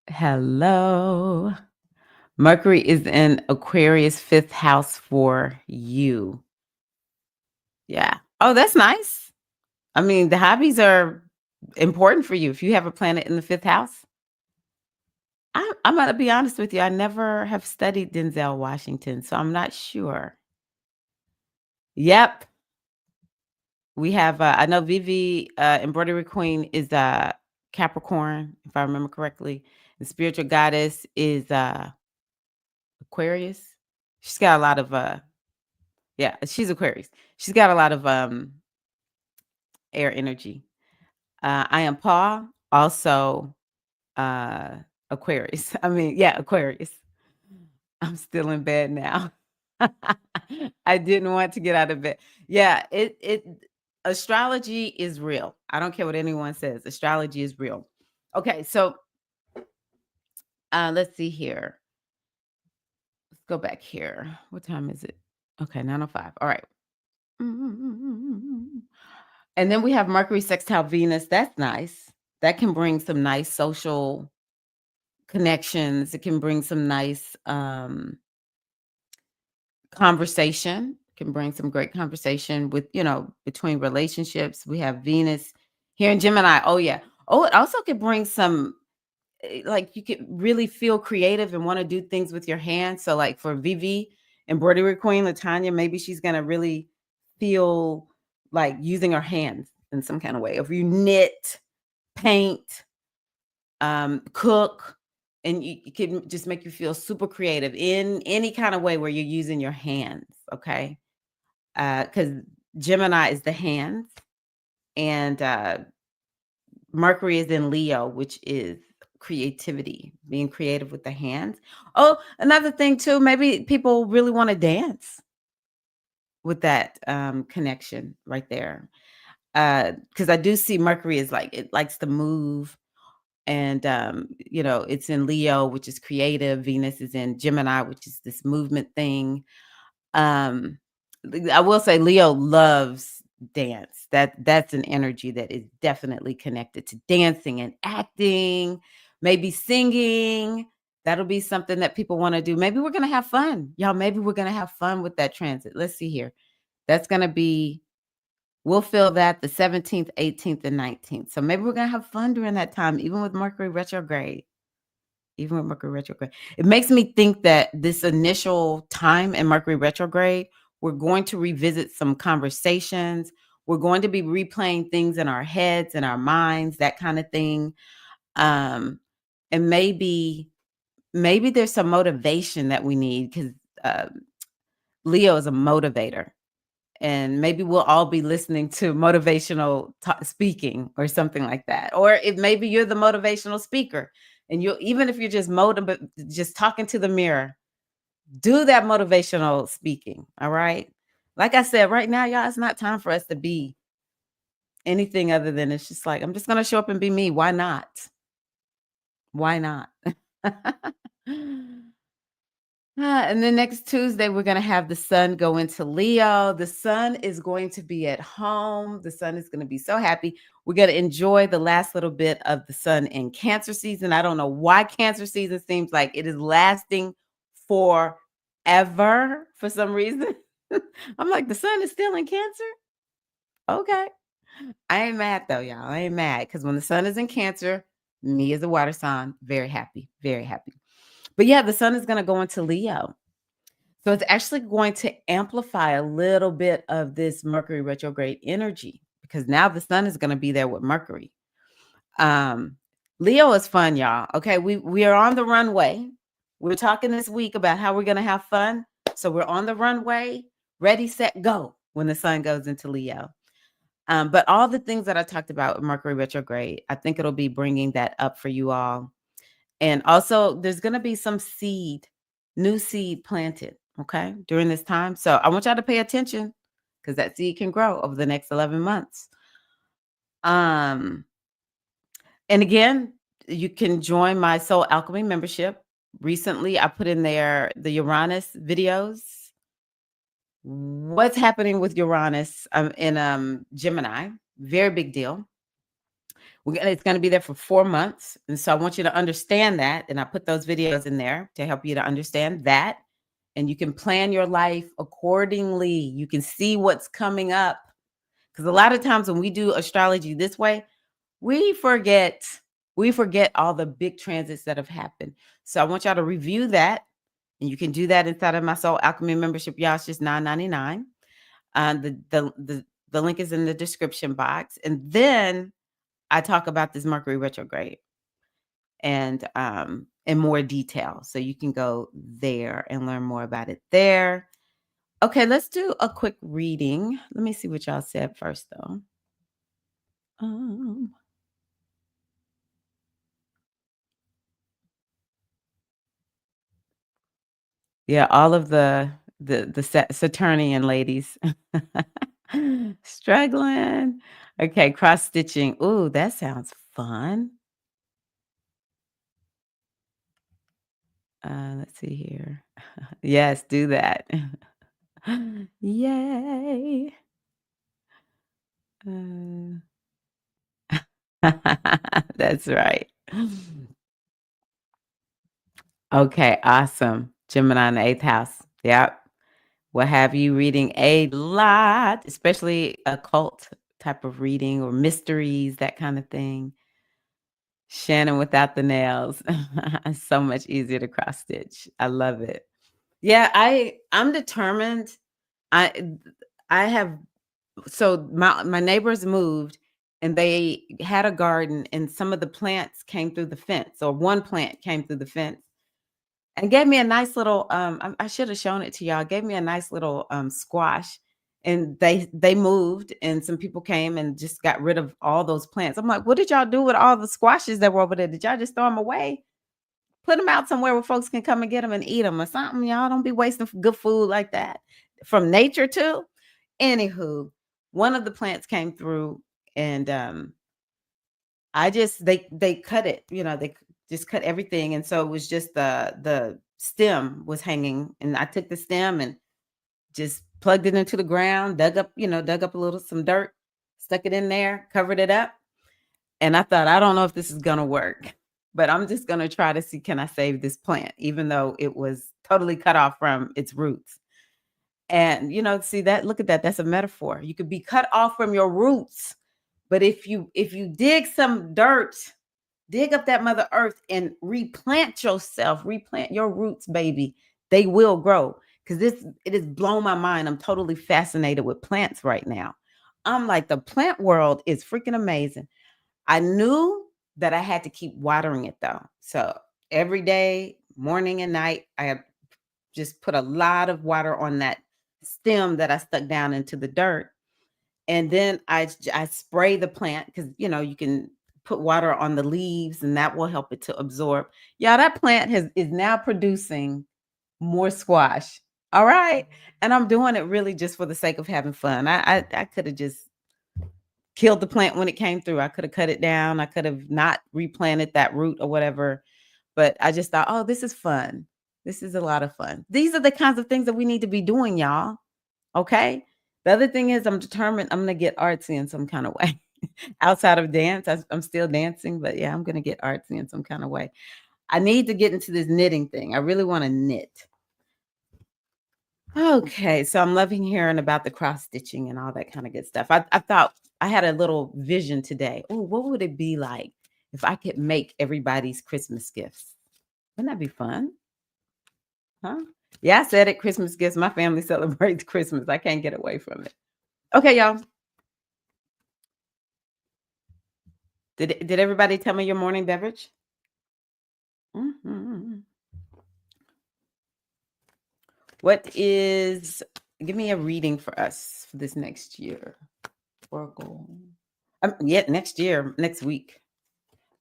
Hello. Mercury is in Aquarius 5th house for you. Yeah. Oh, that's nice. I mean, the hobbies are important for you if you have a planet in the 5th house. I'm gonna be honest with you. I never have studied Denzel Washington, so I'm not sure. Yep. We have I know Vivi embroidery queen is Capricorn, if I remember correctly. The spiritual goddess is Aquarius. She's got a lot of yeah, she's Aquarius. She's got a lot of air energy. I am Paul, also uh Aquarius. I mean, yeah, Aquarius. I'm still in bed now. I didn't want to get out of bed. Yeah, it astrology is real. I don't care what anyone says. Astrology is real. Okay, so let's see here. Let's go back here. What time is it? Okay, 9:05. All right. And then we have Mercury sextile Venus. That's nice. That can bring some nice social connections. It can bring some nice conversation. Can bring some great conversation with, between relationships. We have Venus here in Gemini. Oh yeah. Oh, it also could bring some like you could really feel creative and want to do things with your hands. So like for Vivi, embroidery queen Latanya, maybe she's gonna really feel like using her hands in some kind of way. If you knit, paint, cook, and you can just make you feel super creative in any kind of way where you're using your hands. Okay. Because Gemini is the hands, and Mercury is in Leo, which is creativity, being creative with the hands. Oh, another thing too, maybe people really want to dance with that connection right there. Because I do see Mercury is like it likes to move, and it's in Leo, which is creative. Venus is in Gemini, which is this movement thing. um I will say Leo loves dance. That's an energy that is definitely connected to dancing and acting, maybe singing. That'll be something that people want to do. Maybe we're going to have fun. Y'all, maybe we're going to have fun with that transit. Let's see here. That's going to be we'll feel that the 17th, 18th and 19th. So maybe we're going to have fun during that time even with Mercury retrograde. Even with Mercury retrograde. It makes me think that this initial time in Mercury retrograde, we're going to revisit some conversations. We're going to be replaying things in our heads and our minds, that kind of thing. And maybe there's some motivation that we need because Leo is a motivator. And maybe we'll all be listening to motivational speaking or something like that. Or if maybe you're the motivational speaker and you even if you're just talking to the mirror, do that motivational speaking. All right. Like I said, right now, y'all, it's not time for us to be anything other than it's just like, I'm just gonna show up and be me. Why not? Why not? And then next Tuesday, we're going to have the sun go into Leo. The sun is going to be at home. The sun is going to be so happy. We're going to enjoy the last little bit of the sun in Cancer season. I don't know why Cancer season seems like it is lasting forever for some reason. I'm like, the sun is still in Cancer? Okay. I ain't mad though, y'all. I ain't mad because when the sun is in Cancer, me as a water sign, very happy, very happy. But yeah, the sun is going to go into Leo. So it's actually going to amplify a little bit of this Mercury retrograde energy because now the sun is going to be there with Mercury. Um, Leo is fun, y'all. Okay, we are on the runway. We're talking this week about how we're going to have fun. So we're on the runway, ready, set, go when the sun goes into Leo. But all the things that I talked about with Mercury retrograde, I think it'll be bringing that up for you all. And also, there's going to be some new seed planted, okay, during this time. So I want y'all to pay attention because that seed can grow over the next 11 months. And again, you can join my Soul Alchemy membership. Recently, I put in there the Uranus videos. What's happening with Uranus in Gemini? Very big deal. It's going to be there for 4 months. And so I want you to understand that. And I put those videos in there to help you to understand that. And you can plan your life accordingly. You can see what's coming up. Because a lot of times when we do astrology this way, we forget all the big transits that have happened. So I want y'all to review that. And you can do that inside of my Soul Alchemy membership. Y'all, it's just $9.99. The link is in the description box. And then I talk about this Mercury retrograde and in more detail. So you can go there and learn more about it there. Okay, let's do a quick reading. Let me see what y'all said first, though. Yeah, all of the Saturnian ladies struggling. Okay, cross stitching. Ooh, that sounds fun. Let's see here. Yes, do that. Yay. That's right. Okay, awesome. Gemini in the 8th house. Yep. We'll have you reading a lot, especially occult type of reading or mysteries, that kind of thing. Shannon without the nails. So much easier to cross stitch. I love it. Yeah, I'm determined. I have so my neighbors moved and they had a garden and some of the plants came through the fence, or one plant came through the fence and gave me a nice little I should have shown it to y'all. Gave me a nice little squash. And they moved and some people came and just got rid of all those plants. I'm like, what did y'all do with all the squashes that were over there? Did y'all just throw them away? Put them out somewhere where folks can come and get them and eat them or something. Y'all don't be wasting good food like that from nature too. Anywho, one of the plants came through and they cut it, they just cut everything. And so it was just the stem was hanging. And I took the stem and just plugged it into the ground, dug up a little some dirt, stuck it in there, covered it up. And I thought, I don't know if this is gonna work, but I'm just gonna try to see, can I save this plant, even though it was totally cut off from its roots. And see that, look at that. That's a metaphor. You could be cut off from your roots, but if you dig some dirt, dig up that Mother Earth and replant yourself, replant your roots, baby, they will grow. Because it has blown my mind. I'm totally fascinated with plants right now. I'm like, the plant world is freaking amazing. I knew that I had to keep watering it though. So every day, morning and night, I have just put a lot of water on that stem that I stuck down into the dirt. And then I spray the plant because you can put water on the leaves and that will help it to absorb. Yeah, that plant is now producing more squash. All right. And I'm doing it really just for the sake of having fun. I could have just killed the plant when it came through. I could have cut it down. I could have not replanted that root or whatever. But I just thought, oh, this is fun. This is a lot of fun. These are the kinds of things that we need to be doing, y'all. Okay. The other thing is I'm determined I'm going to get artsy in some kind of way. Outside of dance, I'm still dancing, but yeah, I'm going to get artsy in some kind of way. I need to get into this knitting thing. I really want to knit. Okay, so I'm loving hearing about the cross stitching and all that kind of good stuff. I thought I had a little vision today. Oh, what would it be like if I could make everybody's Christmas gifts? Wouldn't that be fun? Huh? Yeah, I said it. Christmas gifts. My family celebrates Christmas. I can't get away from it. Okay, y'all. Did everybody tell me your morning beverage? Mhm. What is? Give me a reading for us for this next year. Oracle. Yeah, next year, next week.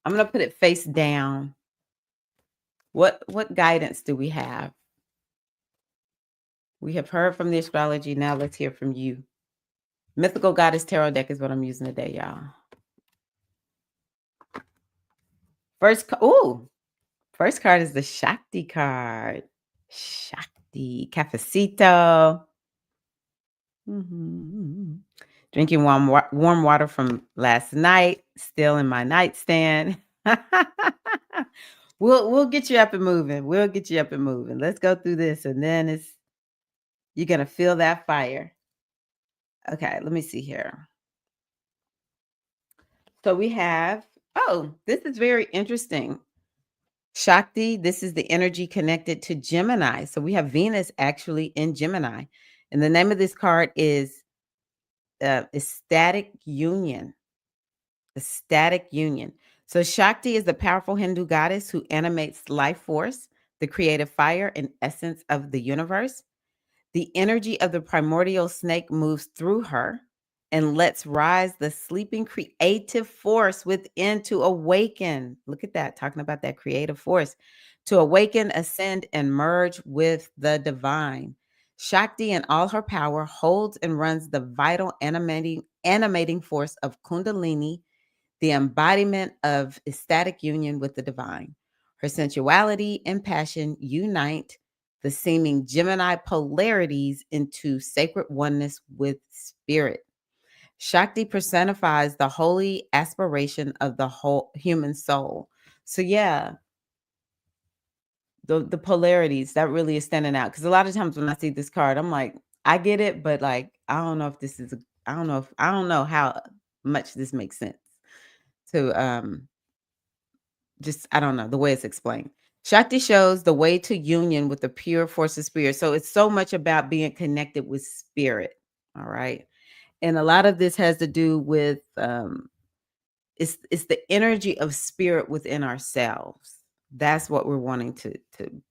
I'm gonna put it face down. What guidance do we have? We have heard from the astrology. Now let's hear from you. Mythical Goddess Tarot deck is what I'm using today, y'all. First card is the Shakti card. Shakti, cafecito. Mhm. Drinking warm water from last night, still in my nightstand. We'll get you up and moving. We'll get you up and moving. Let's go through this, and then you're gonna feel that fire. Okay, let me see here. So we have, this is very interesting. Shakti, this is the energy connected to Gemini. So we have Venus actually in Gemini. And the name of this card is Ecstatic Union. Ecstatic Union. So Shakti is the powerful Hindu goddess who animates life force, the creative fire and essence of the universe. The energy of the primordial snake moves through her and lets rise the sleeping creative force within to awaken. Look at that, talking about that creative force. To awaken, ascend, and merge with the divine. Shakti in all her power holds and runs the vital animating force of Kundalini, the embodiment of ecstatic union with the divine. Her sensuality and passion unite the seeming Gemini polarities into sacred oneness with spirit. Shakti personifies the holy aspiration of the whole human soul. So yeah, the polarities that really is standing out, because a lot of times when I see this card, I'm like, I get it, but like I don't know if this is I don't know how much this makes sense to just I don't know the way it's explained. Shakti shows the way to union with the pure force of spirit. So it's so much about being connected with spirit. All right. And a lot of this has to do with it's the energy of spirit within ourselves. That's what we're wanting to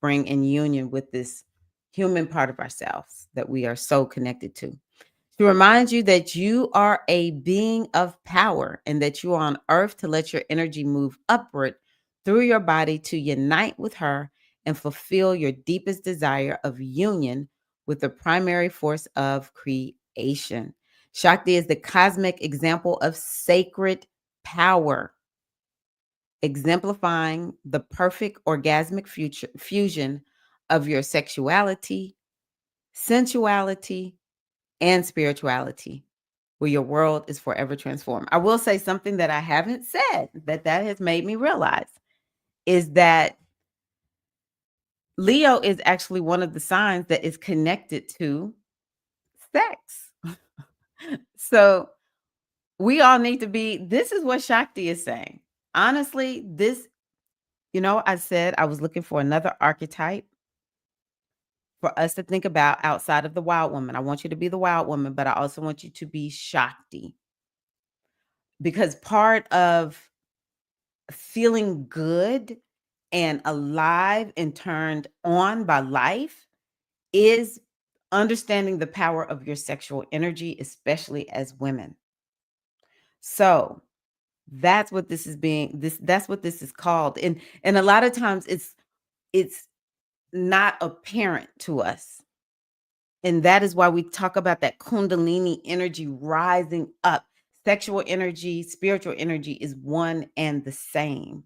bring in union with this human part of ourselves that we are so connected to remind you that you are a being of power and that you are on earth to let your energy move upward through your body to unite with her and fulfill your deepest desire of union with the primary force of creation. Shakti is the cosmic example of sacred power, exemplifying the perfect orgasmic fusion of your sexuality, sensuality, and spirituality, where your world is forever transformed. I will say something that I haven't said that has made me realize is that Leo is actually one of the signs that is connected to sex. So we all need to be, this is what Shakti is saying. Honestly, I said I was looking for another archetype for us to think about outside of the wild woman. I want you to be the wild woman, but I also want you to be Shakti. Because part of feeling good and alive and turned on by life is understanding the power of your sexual energy, especially as women. So that's what this is that's what this is called. And a lot of times it's not apparent to us. And that is why we talk about that Kundalini energy rising up. Sexual energy, spiritual energy is one and the same.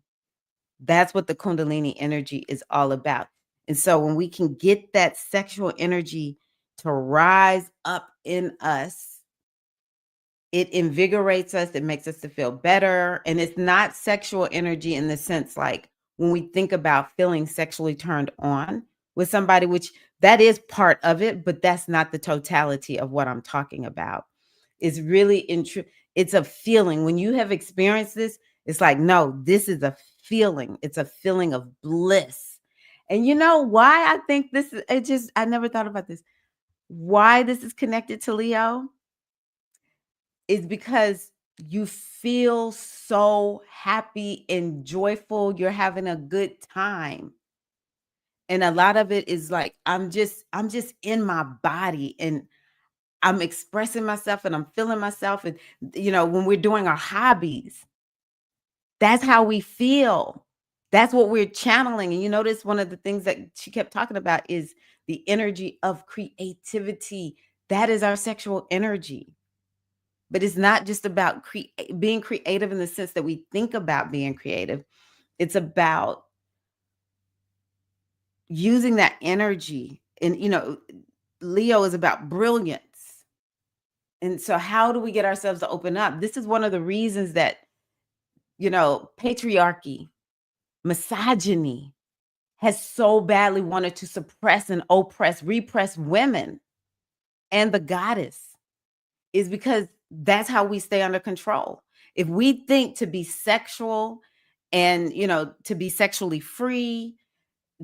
That's what the Kundalini energy is all about. And so when we can get that sexual energy to rise up in us, it invigorates us, it makes us to feel better. And it's not sexual energy in the sense like when we think about feeling sexually turned on with somebody, which that is part of it, but that's not the totality of what I'm talking about. It's really it's a feeling. When you have experienced this, it's like, no, this is a feeling. It's a feeling of bliss. And you know why I think this is it just I never thought about this. Why this is connected to Leo is because you feel so happy and joyful. You're having a good time. And a lot of it is like I'm just in my body and I'm expressing myself and I'm feeling myself. And when we're doing our hobbies, that's how we feel. That's what we're channeling. And you notice one of the things that she kept talking about is the energy of creativity. That is our sexual energy. But it's not just about being creative in the sense that we think about being creative. It's about using that energy. And, Leo is about brilliance. And so, how do we get ourselves to open up? This is one of the reasons that, patriarchy, misogyny has so badly wanted to suppress and oppress, repress women and the goddess is because that's how we stay under control. If we think to be sexual and, to be sexually free,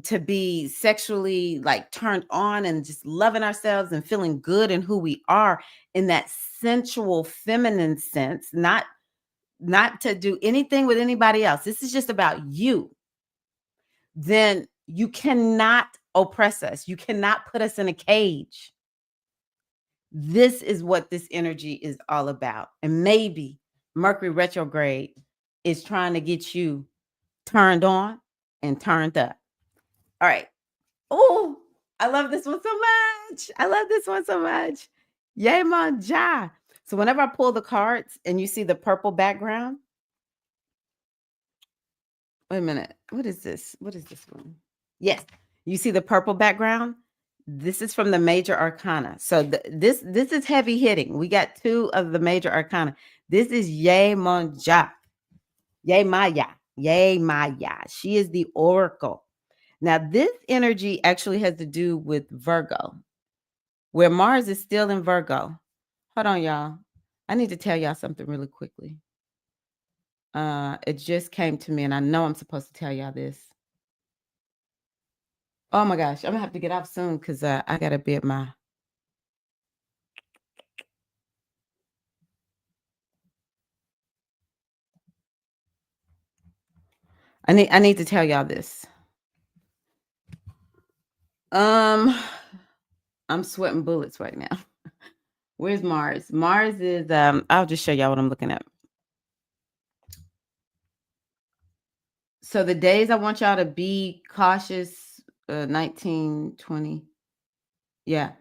to be sexually like turned on and just loving ourselves and feeling good in who we are in that sensual feminine sense, not to do anything with anybody else. This is just about you. Then you cannot oppress us. You cannot put us in a cage. This is what this energy is all about. And maybe Mercury retrograde is trying to get you turned on and turned up. All right. Oh, I love this one so much. I love this one so much. Yay, manja. So whenever I pull the cards and you see the purple background, wait a minute. What is this? What is this one? Yes. You see the purple background? This is from the major arcana. So this is heavy hitting. We got two of the major arcana. This is Ye Monja. Ye Maya. Ye Maya. She is the oracle. Now, this energy actually has to do with Virgo, where Mars is still in Virgo. Hold on, y'all. I need to tell y'all something really quickly. It just came to me, and I know I'm supposed to tell y'all this. Oh my gosh, I'm gonna have to get off soon because I gotta be at my. I need to tell y'all this. Um, I'm sweating bullets right now. Where's Mars? Mars is I'll just show y'all what I'm looking at. So the days I want y'all to be cautious, 19, 20. Yeah.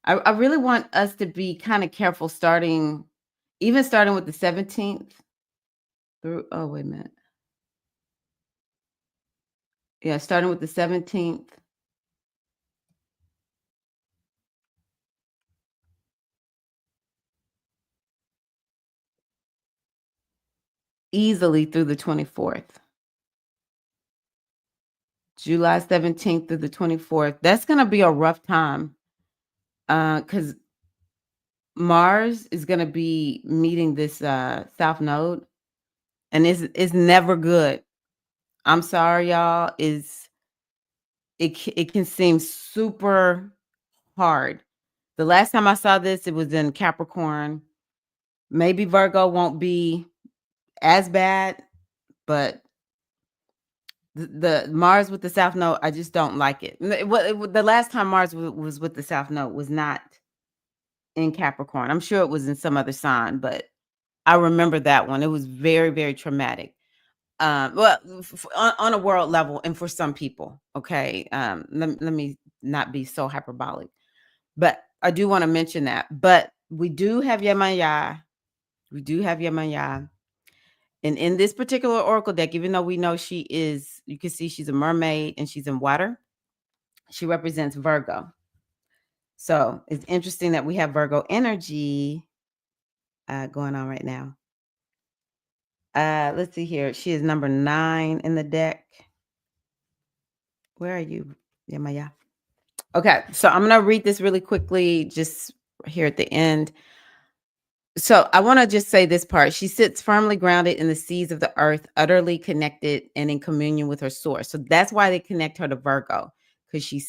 I really want us to be kind of careful starting with the 17th through wait a minute. Yeah, starting with the 17th. Easily through the 24th. July 17th through the 24th. That's gonna be a rough time. Because Mars is gonna be meeting this South Node, and it's never good. I'm sorry, y'all. It can seem super hard. The last time I saw this, it was in Capricorn. Maybe Virgo won't be as bad, but the Mars with the South Node, I just don't like it. The last time Mars was with the South Node was not in Capricorn. I'm sure it was in some other sign, but I remember that one. It was very, very traumatic. Well, on a world level, and for some people, okay. Let me not be so hyperbolic, but I do want to mention that. But we do have Yemaya. We do have Yemaya. And in this particular oracle deck, even though we know she is, you can see she's a mermaid and she's in water, she represents Virgo. So it's interesting that we have Virgo energy going on right now. Let's see here. She is number 9 in the deck. Where are you, Yemaya? Okay, so I'm going to read this really quickly, just here at the end. So I want to just say this part. She sits firmly grounded in the seas of the earth, utterly connected and in communion with her source. So that's why they connect her to Virgo, because she's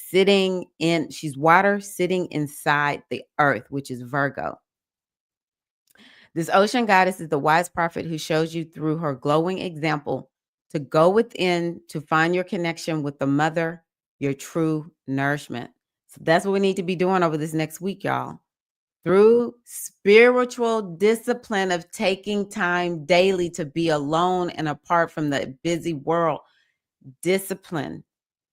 water sitting inside the earth, which is Virgo. This ocean goddess is the wise prophet who shows you through her glowing example to go within to find your connection with the mother, your true nourishment. So that's what we need to be doing over this next week, y'all. Through spiritual discipline of taking time daily to be alone and apart from the busy world, discipline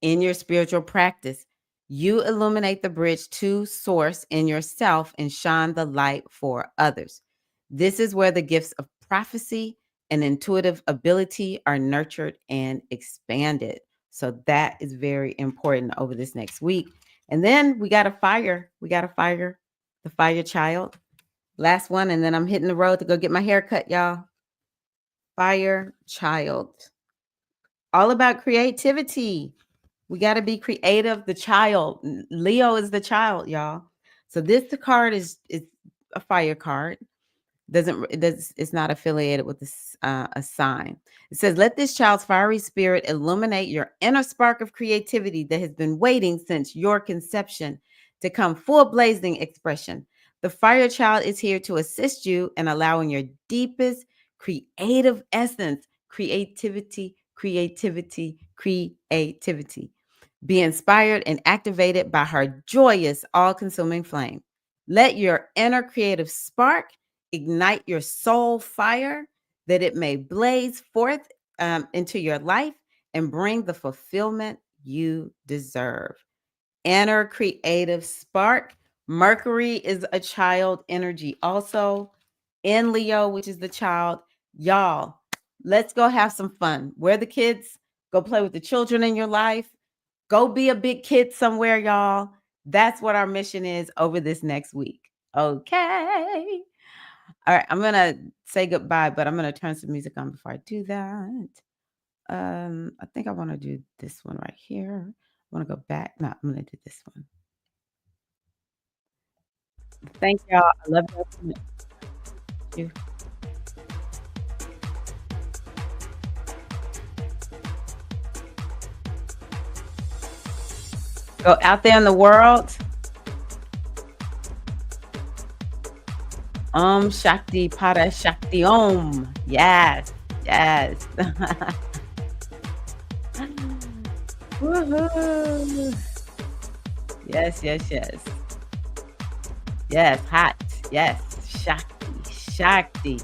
in your spiritual practice, you illuminate the bridge to source in yourself and shine the light for others. This is where the gifts of prophecy and intuitive ability are nurtured and expanded. So that is very important over this next week. And then we got to fire. We got to fire the fire child. Last one. And then I'm hitting the road to go get my hair cut, y'all. Fire child. All about creativity. We got to be creative. The child. Leo is the child, y'all. So this card is a fire card. It's not affiliated with a sign. It says, let this child's fiery spirit illuminate your inner spark of creativity that has been waiting since your conception to come full blazing expression. The fire child is here to assist you in allowing your deepest creative essence, creativity, be inspired and activated by her joyous, all-consuming flame. Let your inner creative spark ignite your soul fire that it may blaze forth into your life and bring the fulfillment you deserve. Inner creative spark. Mercury is a child energy also in Leo, which is the child. Y'all, let's go have some fun. Where the kids, go play with the children in your life. Go be a big kid somewhere, y'all. That's what our mission is over this next week. Okay. All right, I'm going to say goodbye, but I'm going to turn some music on before I do that. I think I want to do this one right here. I want to go back. No, I'm going to do this one. Thank y'all. I love y'all so much. Thank you. Go out there in the world. Om Shakti Para Shakti Om. Yes, yes. Woohoo. Yes, yes, yes. Yes, hot. Yes, Shakti, Shakti.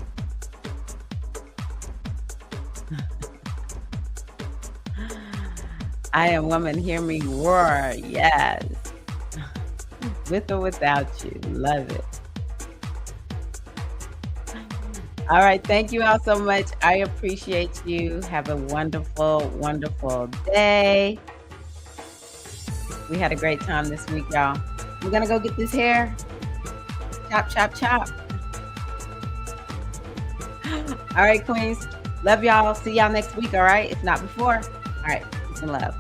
I am woman, hear me roar. Yes. With or without you. Love it. All right. Thank you all so much. I appreciate you. Have a wonderful, wonderful day. We had a great time this week, y'all. We're going to go get this hair. Chop, chop, chop. All right, queens. Love y'all. See y'all next week, all right? If not before. All right. Peace and love.